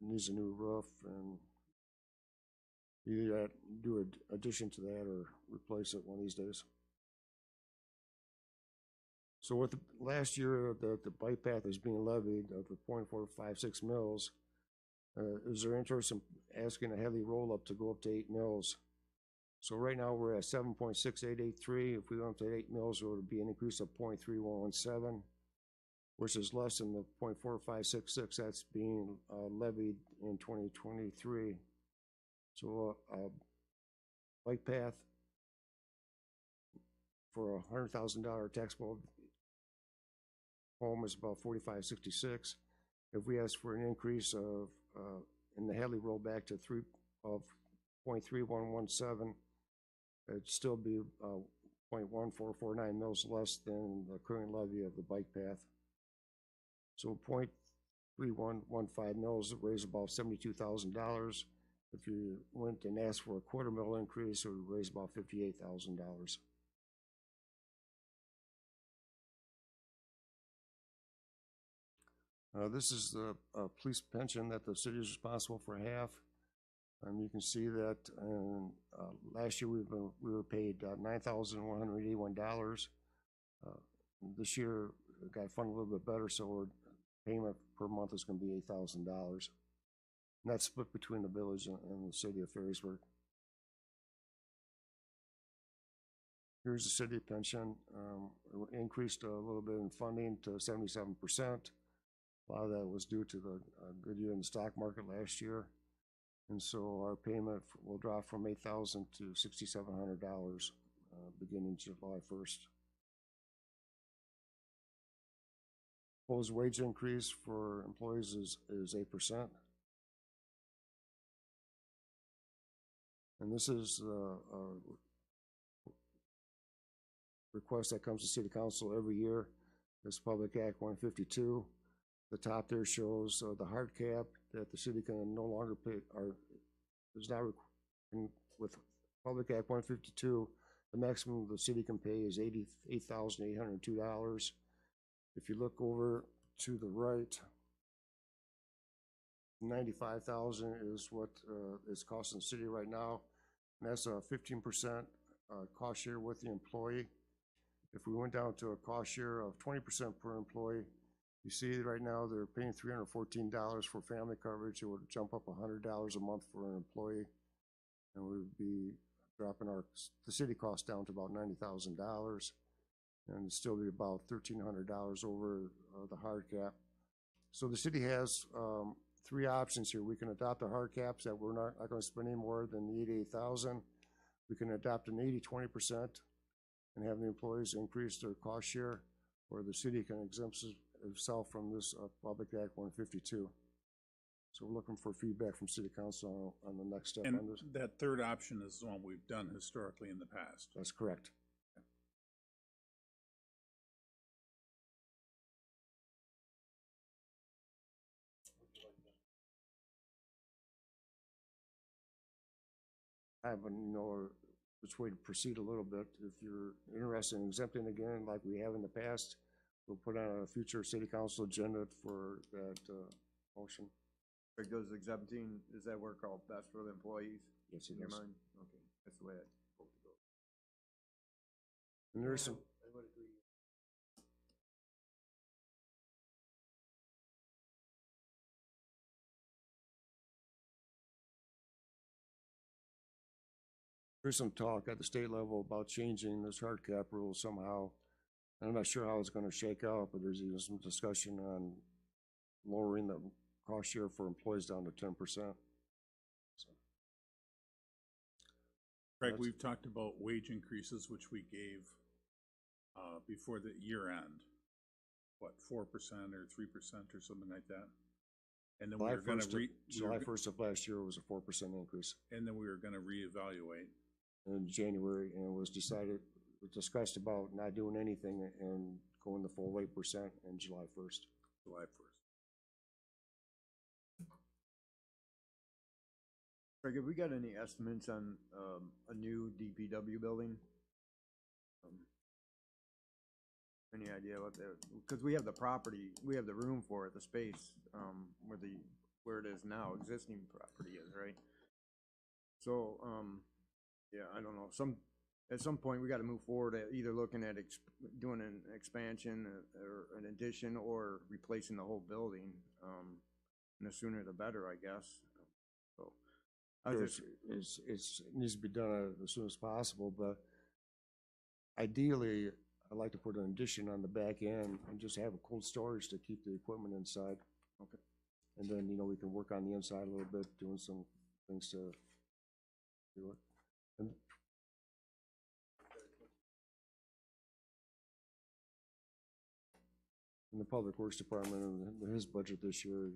needs a new roof, and either do an addition to that or replace it one of these days. So with the last year that the bike path is being levied of the 0.456 mils, is there interest in asking a heavy roll-up to go up to 8 mils? So right now we're at 7.6883. If we went up to 8 mils, it would be an increase of 0.3117, which is less than the 0.4566 that's being levied in 2023. So bike path for a $100,000 taxable home is about $45.66. If we ask for an increase of in the Hadley rollback to 0.3117, it'd still be 0.1449 mils less than the current levy of the bike path. So 0.3115 mils would raise about $72,000. If you went and asked for a quarter mil increase, it would raise about $58,000. This is the police pension that the city is responsible for half. You can see that last year we were paid $9,181. This year it got funded a little bit better, so our payment per month is going to be $8,000. And that's split between the village and the city of Ferrysburg. Here's the city pension. It increased a little bit in funding to 77%. A lot of that was due to the good year in the stock market last year. And so our payment will drop from $8,000 to $6,700 beginning July 1st. Proposed wage increase for employees is 8%. And this is a request that comes to City Council every year. It's Public Act 152. The top there shows the hard cap that the city can no longer pay, or is not, with Public Act 152, the maximum the city can pay is $88,802. If you look over to the right, 95,000 is what it's costing the city right now, and that's a 15% cost share with the employee. If we went down to a cost share of 20% per employee, you see right now they're paying $314 for family coverage. It would jump up $100 a month for an employee, and we would be dropping the city cost down to about $90,000, and it'd still be about $1,300 over the hard cap. So the city has three options here. We can adopt the hard caps that we're not going to spend any more than the $88,000. We can adopt an 80-20% and have the employees increase their cost share, or the city can exempt itself from this Public Act 152. So we're looking for feedback from City Council on the next step And on this. that third option is the one we've done historically in the past. That's correct. I haven't know which way to proceed a little bit. If you're interested in exempting again, like we have in the past, we'll put on a future City Council agenda for that motion. Greg, does exempting, does that work out best for the employees? Yes, In it your does. mind? Okay, that's the way I hope to go. And there's some, I would agree. there's some talk at the state level about changing this hard cap rule somehow. And I'm not sure how it's going to shake out, but there's even some discussion on lowering the cost share for employees down to 10%. So, Craig, That's- we've talked about wage increases, which we gave before the year end. What, 4% or 3% or something like that? And then we July were gonna 1st, July 1st of last year was a 4% increase and then we were gonna reevaluate. in January, and it was discussed about not doing anything and going the full 8% in July 1st. July 1st. Greg, have we got any estimates on a new DPW building? Any idea what the, because we have the property, we have the room for it, the space, where it is now, existing property is, right? So, yeah, I don't know, at some point, we gotta move forward at either looking at doing an expansion or an addition or replacing the whole building. And the sooner the better, I guess. So, I was just, It needs to be done as soon as possible, but ideally, I'd like to put an addition on the back end and just have a cold storage to keep the equipment inside. Okay. And then, we can work on the inside a little bit, doing some things to do it. And in the Public Works Department, in his budget this year,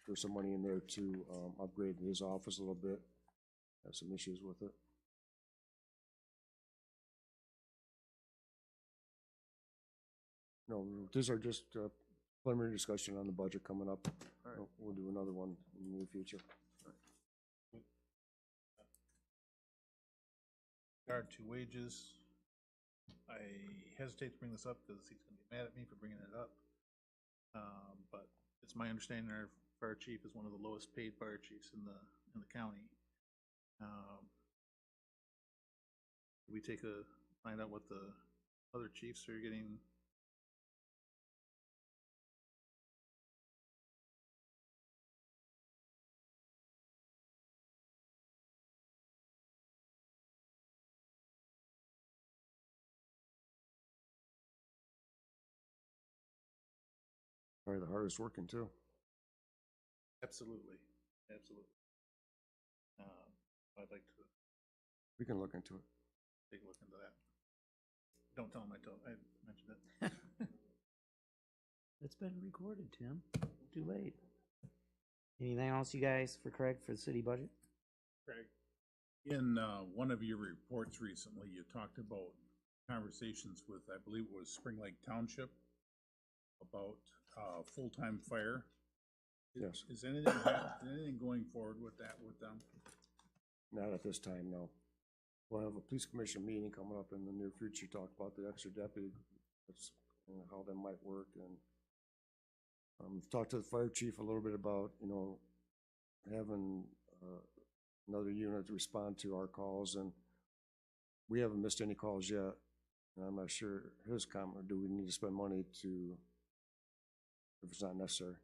there's some money in there to upgrade his office a little bit. Have some issues with it. No, these are just preliminary discussion on the budget coming up. All right. We'll do another one in the near future. Regard to wages, I hesitate to bring this up because he's gonna get mad at me for bringing it up. But it's my understanding our fire chief is one of the lowest paid fire chiefs in the county. We find out what the other chiefs are getting. Probably the hardest working too. Absolutely, absolutely. I'd like to We can look into it. take a look into that. Don't tell him I mentioned it. It's been recorded, Tim. Too late. Anything else, you guys, for Craig for the city budget? Craig, in one of your reports recently, you talked about conversations with, I believe it was Spring Lake Township, about full-time fire. Yes. Is anything going forward with that with them? Not at this time, no. We'll have a police commission meeting coming up in the near future, talk about the extra deputy, that's, how that might work, and talked to the fire chief a little bit about, having another unit to respond to our calls, and we haven't missed any calls yet. And I'm not sure his comment, do we need to spend money to, if it's not necessary?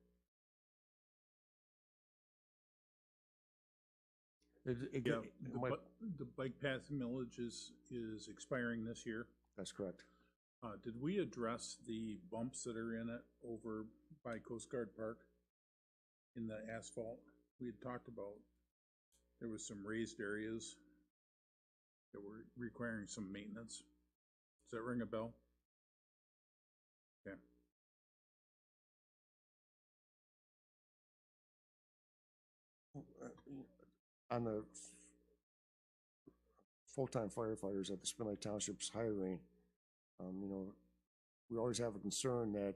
Yeah, the bike path millage is expiring this year. That's correct. Did we address the bumps that are in it over by Coast Guard Park in the asphalt? We had talked about, there was some raised areas that were requiring some maintenance. Does that ring a bell? Okay. On the full-time firefighters at the Spring Lake Township's hiring, we always have a concern that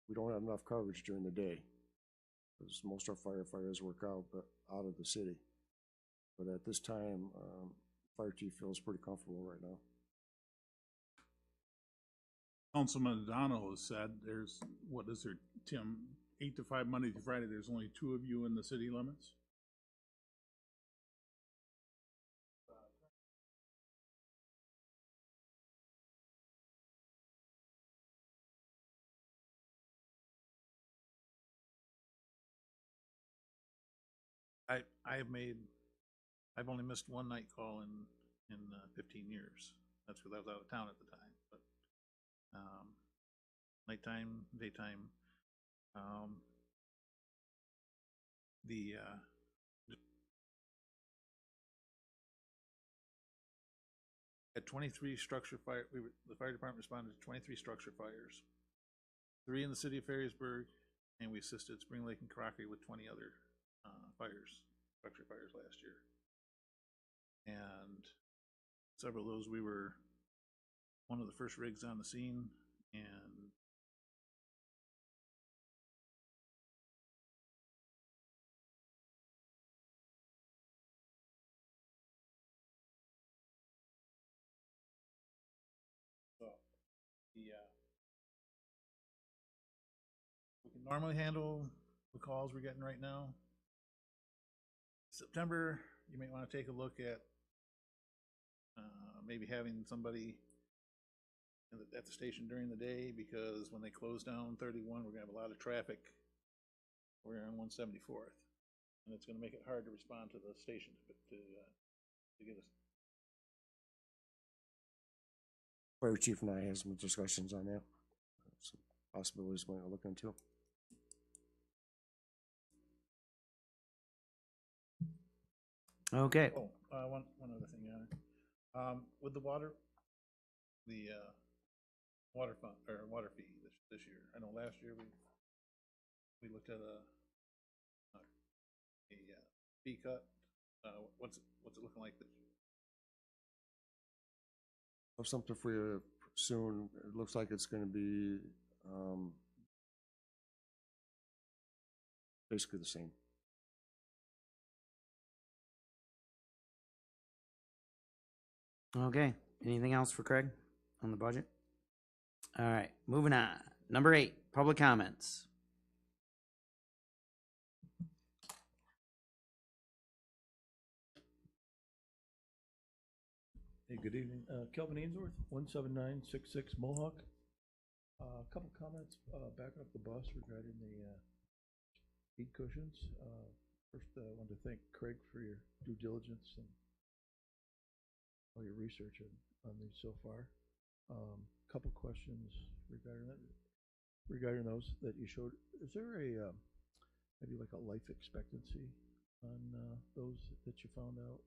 we don't have enough coverage during the day, because most of our firefighters work out of the city. But at this time, fire chief feels pretty comfortable right now. Councilman O'Donnell has said there's, what is there, Tim, 8 to 5 Monday to Friday, there's only 2 of you in the city limits? I've only missed one night call in 15 years. That's because I was out of town at the time, but, nighttime, daytime, at 23 structure fire, the fire department responded to 23 structure fires, 3 in the city of Ferrysburg, and we assisted Spring Lake and Crockery with 20 other structure fires last year. And several of those, we were one of the first rigs on the scene, and so we can normally handle the calls we're getting right now. September, you may want to take a look at maybe having somebody at the station during the day, because when they close down 31, we're gonna have a lot of traffic. We're on 174th, and it's gonna make it hard to respond to the station to get us. Fire chief and I had some discussions on that. Some possibilities we want to look into. Okay. Oh, one other thing, Your Honor. With the water fund or water fee this year. I know last year we looked at a fee cut. What's it looking like this year? Have something for you soon. It looks like it's going to be basically the same. Okay. Anything else for Craig on the budget? All right, moving on. Number 8, public comments. Hey, good evening. Kelvin Ainsworth, 17966 Mohawk. A couple comments backing up the bus regarding the seat cushions. First, I wanted to thank Craig for your due diligence and all your research on these so far. Couple questions regarding those that you showed. Is there a maybe like a life expectancy on those that you found out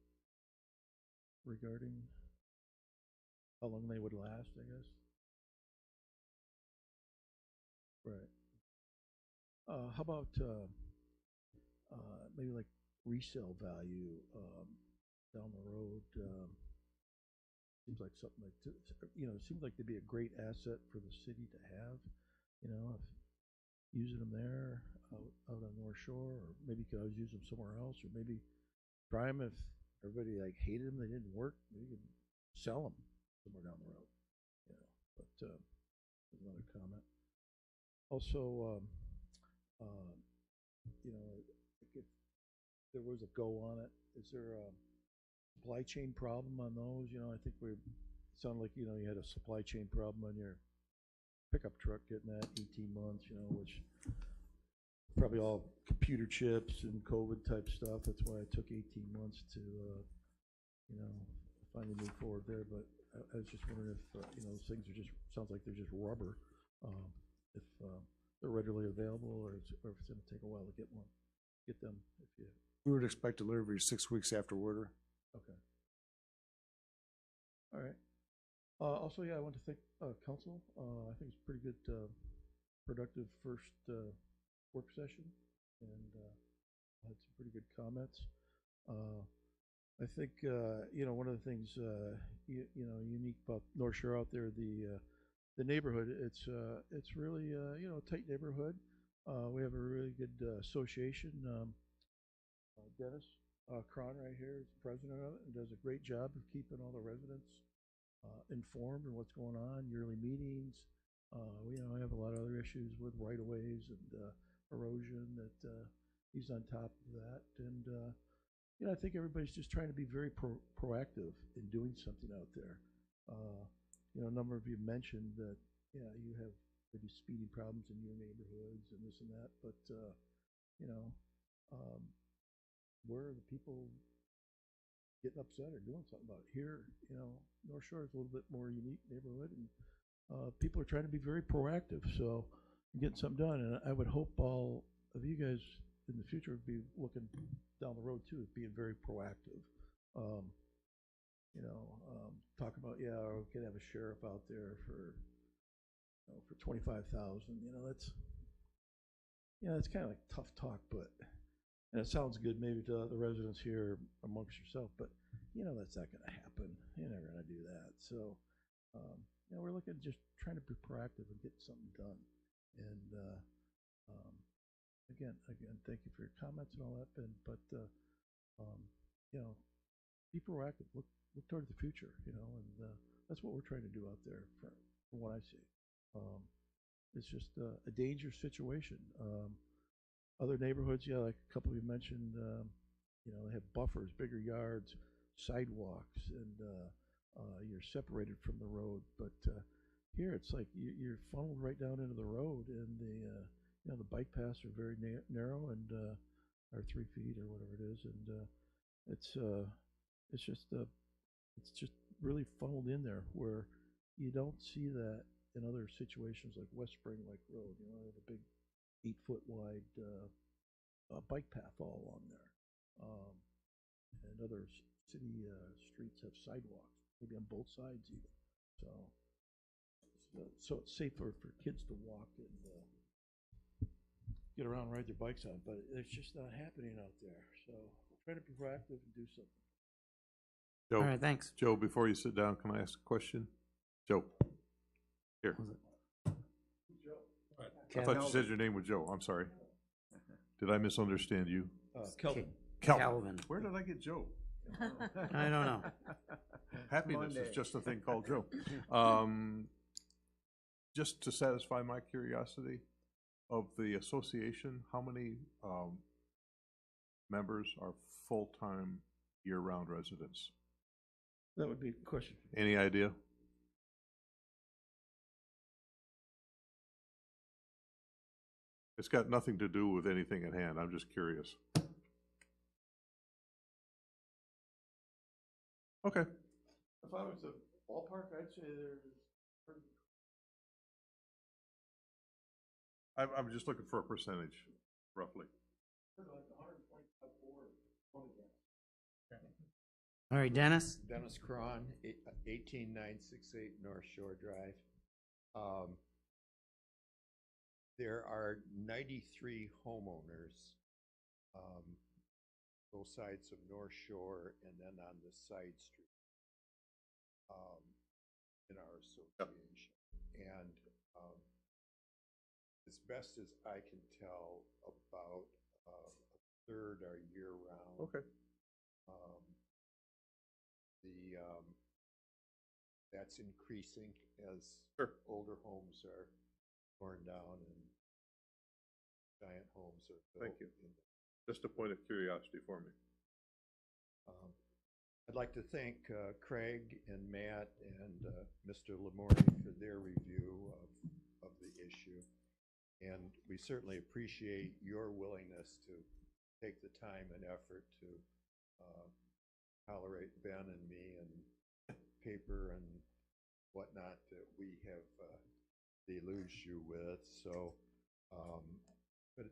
regarding how long they would last, I guess? Right. How about, maybe like resale value, down the road? Seems like something like, it seems like they'd be a great asset for the city to have, if using them there, out on North Shore, or maybe you could always use them somewhere else, or maybe try them if everybody like hated them, they didn't work, maybe you could sell them somewhere down the road, but, there's another comment. Also, like if there was a go on it, is there a supply chain problem on those? I think sounded like, you had a supply chain problem on your pickup truck getting that 18 months, which probably all computer chips and COVID type stuff. That's why it took 18 months to, finally move forward there. But I was just wondering if, those things sounds like they're just rubber. If they're readily available, or if it's going to take a while to get them. We would expect delivery 6 weeks after order. Okay. All right. Also, I want to thank council. I think it's a pretty good, productive first work session, and had some pretty good comments. I think one of the things unique about North Shore out there, the neighborhood. It's really a tight neighborhood. We have a really good association. Dennis Cron right here is the president of it and does a great job of keeping all the residents informed of what's going on, yearly meetings. We have a lot of other issues with right-of-ways and erosion that he's on top of that. And, I think everybody's just trying to be very proactive in doing something out there. A number of you mentioned that, you have maybe speeding problems in your neighborhoods and this and that, but, where are the people getting upset or doing something about it? Here, North Shore is a little bit more unique neighborhood, and people are trying to be very proactive, so getting something done. And I would hope all of you guys in the future would be looking down the road too, being very proactive. Talk about, we could have a sheriff out there for 25,000. That's kind of like tough talk, but. And it sounds good maybe to the residents here amongst yourself, but that's not going to happen. You're never going to do that. So, we're looking at just trying to be proactive and get something done. And again, thank you for your comments and all that. But be proactive. Look toward the future. And that's what we're trying to do out there from what I see. It's just a dangerous situation. Other neighborhoods, like a couple of you mentioned, they have buffers, bigger yards, sidewalks, and you're separated from the road. But here, it's like you're funneled right down into the road, and the bike paths are very narrow and are 3 feet or whatever it is, and it's just really funneled in there where you don't see that in other situations like West Spring Lake Road. They have a big 8-foot wide bike path all along there. And other city streets have sidewalks, maybe on both sides even. So it's safer for kids to walk and get around and ride their bikes on, but it's just not happening out there. So we're trying to be proactive and do something. Joe, All right, thanks. Joe, before you sit down, can I ask a question? Joe, here. I thought you said your name was Joe. I'm sorry. Did I misunderstand you? Kelvin. Calvin. Where did I get Joe? I don't know. Happiness is just a thing called Joe. Just to satisfy my curiosity, of the association, how many members are full-time, year-round residents? That would be a question. Any idea? It's got nothing to do with anything at hand. I'm just curious. Okay. If I was a ballpark, I'd say there's. I'm just looking for a percentage, roughly. All right, Dennis? Dennis Cron, 18968 North Shore Drive. There are 93 homeowners, both sides of North Shore and then on the side street, in our association. And as best as I can tell, about a third are year-round. Okay. That's increasing as Sure. older homes are torn down and giant homes are built. Thank you. Just a point of curiosity for me. I'd like to thank Craig and Matt and Mr. Lamorne for their review of the issue. And we certainly appreciate your willingness to take the time and effort to tolerate Ben and me and paper and whatnot that we have deluged you with. So, but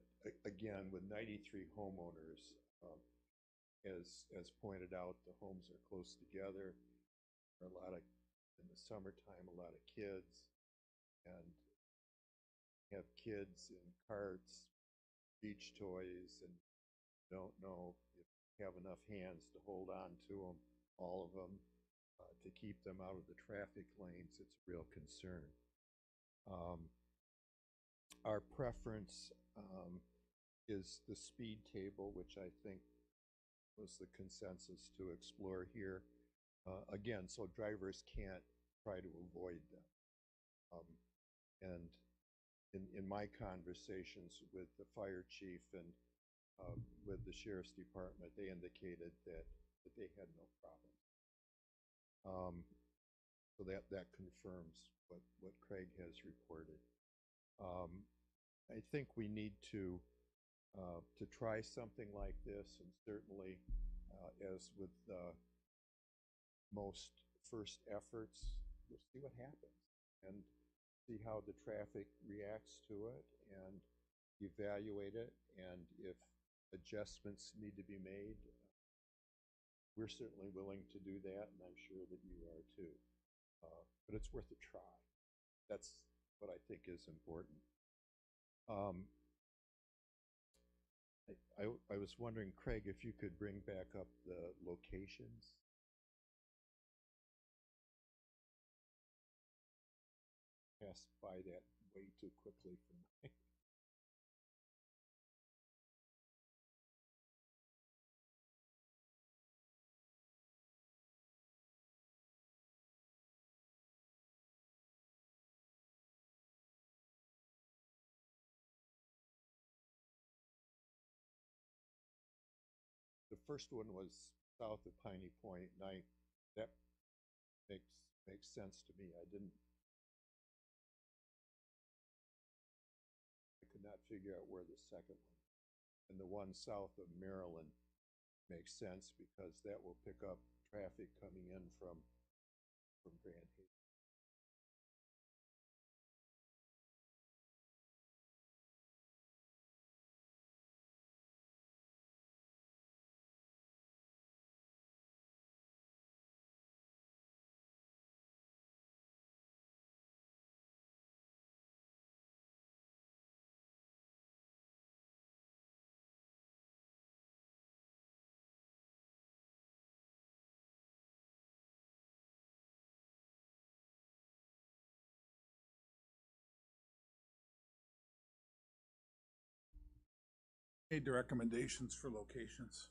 again, with 93 homeowners, as pointed out, the homes are close together. There are a lot of, in the summertime, a lot of kids, and have kids in carts, beach toys, and don't know if you have enough hands to hold on to them, all of them, to keep them out of the traffic lanes. It's a real concern. Our preference is the speed table, which I think was the consensus to explore here. Again, so drivers can't try to avoid them. And in my conversations with the fire chief and with the sheriff's department, they indicated that they had no problem. So that confirms what Craig has reported. I think we need to try something like this, and certainly, as with most first efforts, we'll see what happens and see how the traffic reacts to it and evaluate it. And if adjustments need to be made, we're certainly willing to do that, and I'm sure that you are too. But it's worth a try. That's what I think is important. I was wondering, Craig, if you could bring back up the locations. Passed by that way too quickly for me. The first one was south of Piney Point, and that makes sense to me. I could not figure out where the second one. And the one south of Maryland makes sense because that will pick up traffic coming in from Grand Haven. Made the recommendations for locations.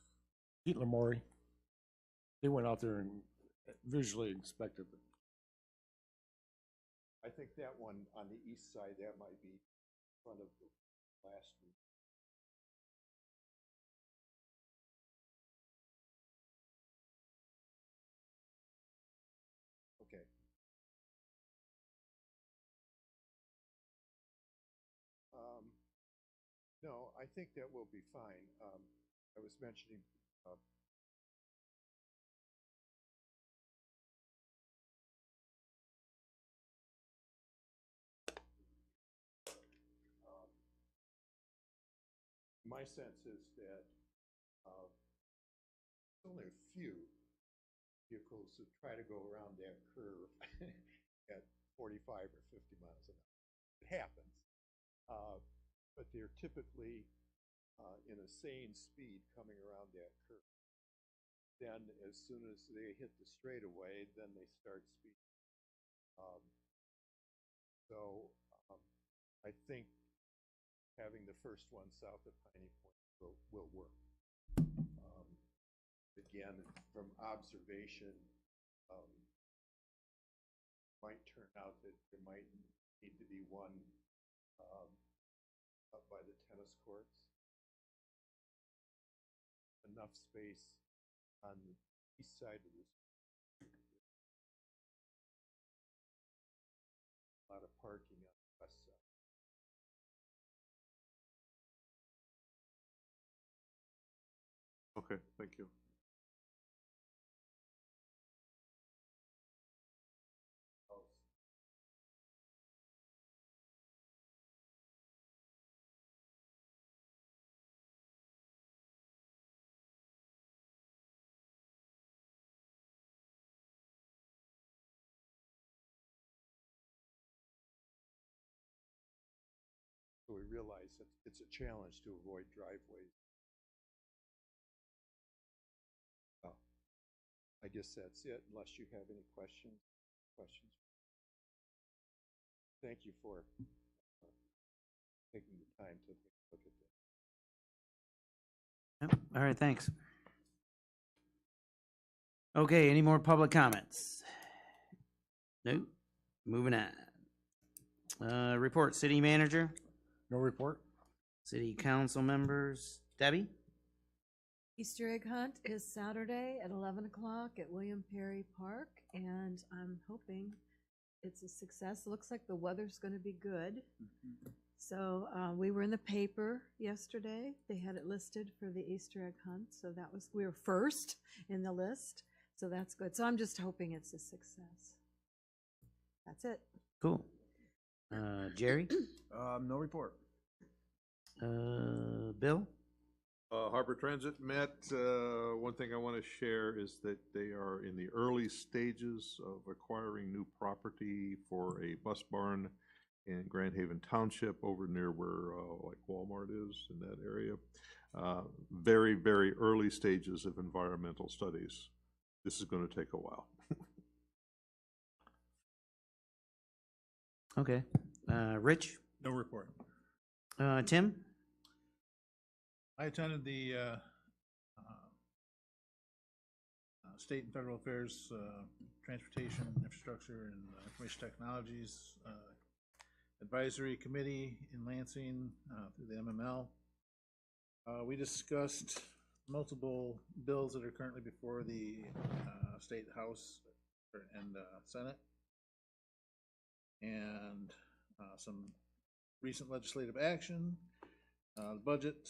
Pete Lamori. They went out there and visually inspected it. I think that one on the east side, that might be in front of the last one. Okay. No, I think that will be fine. I was mentioning my sense is that only a few vehicles that try to go around that curve at 45 or 50 miles an hour. It happens. but they're typically in a sane speed coming around that curve. Then as soon as they hit the straightaway, then they start speeding. Um, so I think having the first one south of Piney Point will work. Again, from observation, might turn out that there might need to be one up by the tennis courts. Enough space on the east side of the street. A lot of parking on the west side. Okay, thank you. So we realize that it's a challenge to avoid driveways. I guess that's it, unless you have any questions. Thank you for taking the time to look at this. Yep. All right, thanks. Okay, any more public comments? Nope. Moving on. Report, city manager, No report? city council members. Debbie? Easter egg hunt is Saturday at 11 o'clock at William Perry Park, and I'm hoping it's a success. Looks like the weather's going to be good. So we were in the paper yesterday. They had it listed for the Easter egg hunt, so we were first in the list, so that's good. So I'm just hoping it's a success. That's it. Cool. Jerry? No report. Bill? Harbor Transit met. One thing I want to share is that they are in the early stages of acquiring new property for a bus barn in Grand Haven Township over near where like Walmart is in that area. Very, very early stages of environmental studies. This is going to take a while. Okay. Rich? No report. Tim? I attended the State and Federal Affairs, Transportation, Infrastructure, and Information Technologies Advisory Committee in Lansing through the MML. We discussed multiple bills that are currently before the State House and Senate, and some recent legislative action, the budget,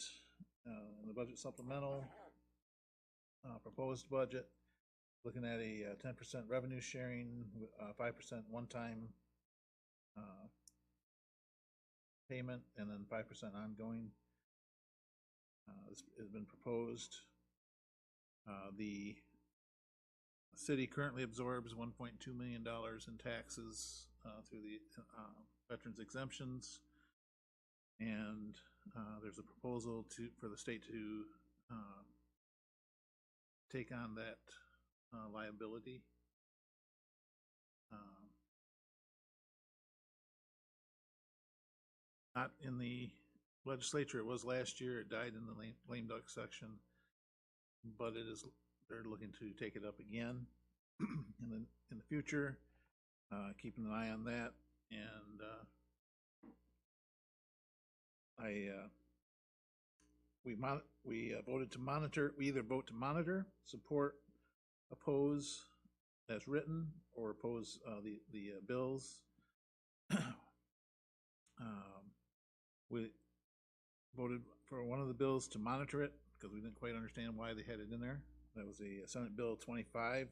and the budget supplemental, proposed budget, looking at a 10% revenue sharing, 5% one-time payment, and then 5% ongoing. This has been proposed. The city currently absorbs $1.2 million in taxes through the veterans exemptions, and there's a proposal for the state to take on that liability. Not in the legislature, it was last year, it died in the lame duck section, but they're looking to take it up again in the future, keeping an eye on that, and we voted to monitor. We either vote to monitor, support, oppose as written, or oppose the bills. We voted for one of the bills to monitor it because we didn't quite understand why they had it in there. That was a Senate Bill 25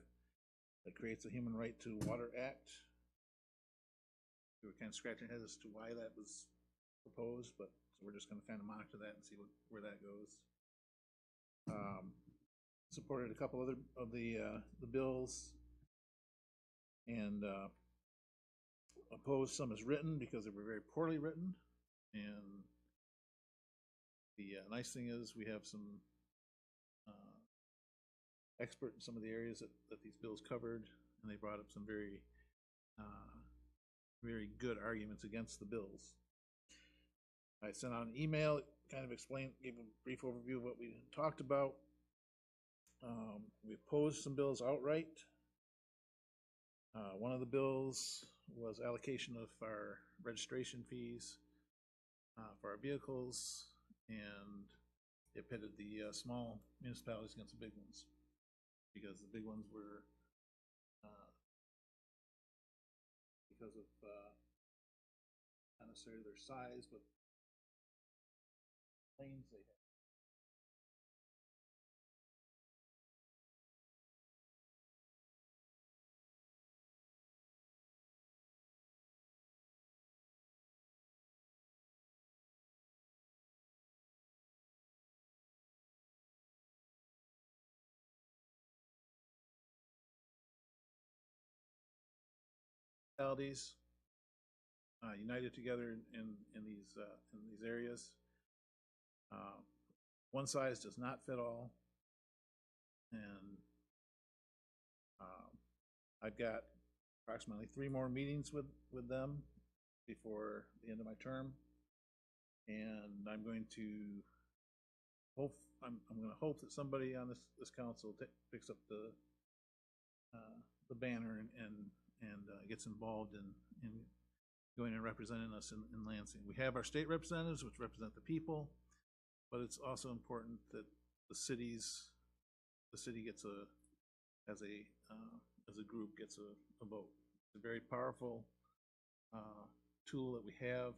that creates a Human Right to Water Act. We were kind of scratching our heads as to why that was proposed, but so we're just going to kind of monitor that and see where that goes. Supported a couple other of the bills, and opposed some as written because they were very poorly written. And the nice thing is we have some expert in some of the areas that these bills covered, and they brought up some very very good arguments against the bills. I sent out an email, kind of explained, gave a brief overview of what we talked about. We opposed some bills outright. One of the bills was allocation of our registration fees for our vehicles, and it pitted the small municipalities against the big ones, because the big ones were because of not necessarily their size, but lanes they have. Municipalities united together in these areas. One size does not fit all, and I've got approximately 3 more meetings with them before the end of my term, and I'm going to hope that somebody on this council picks up the banner and gets involved in going and representing us in Lansing. We have our state representatives, which represent the people, but it's also important that the city gets as a group gets a vote. It's a very powerful tool that we have.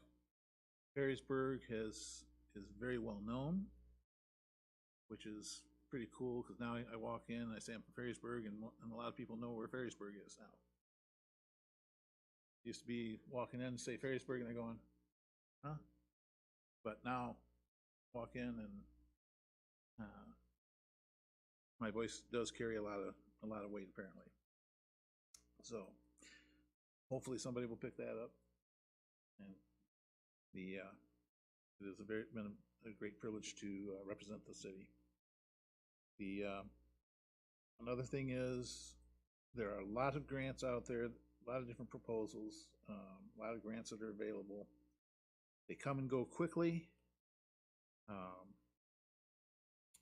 Ferrysburg is very well known, which is pretty cool, because now I walk in and I say I'm from Ferrysburg, and a lot of people know where Ferrysburg is now. Used to be walking in and say Ferrysburg, and they're going, huh? But now walk in and my voice does carry a lot of weight, apparently. So hopefully somebody will pick that up, and it has been a great privilege to represent the city. Another thing is, there are a lot of grants out there, a lot of different proposals, a lot of grants that are available. They come and go quickly,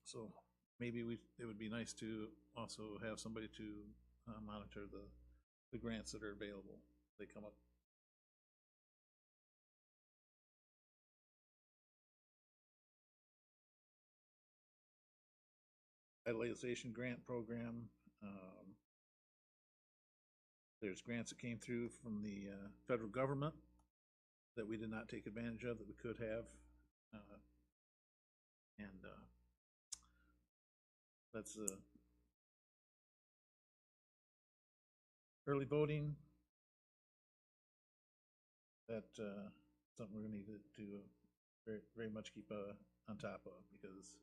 so maybe it would be nice to also have somebody to monitor the grants that are available. They come up. Revitalization grant program. There's grants that came through from the federal government that we did not take advantage of that we could have. And that's early voting. That's something we're going to need to very, very much keep on top of, because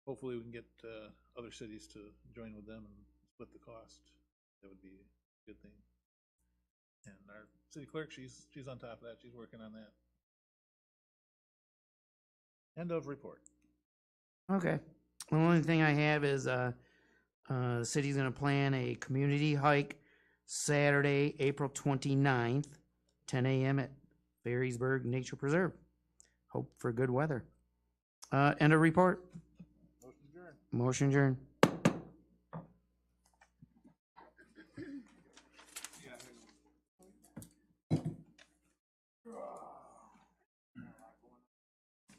hopefully we can get other cities to join with them and split the cost. That would be a good thing. And our city clerk, she's on top of that. She's working on that. End of report. Okay. The only thing I have is the city's gonna plan a community hike Saturday, April 29th, 10 a.m. at Ferrysburg Nature Preserve. Hope for good weather. End of report. Motion adjourned. Motion adjourned.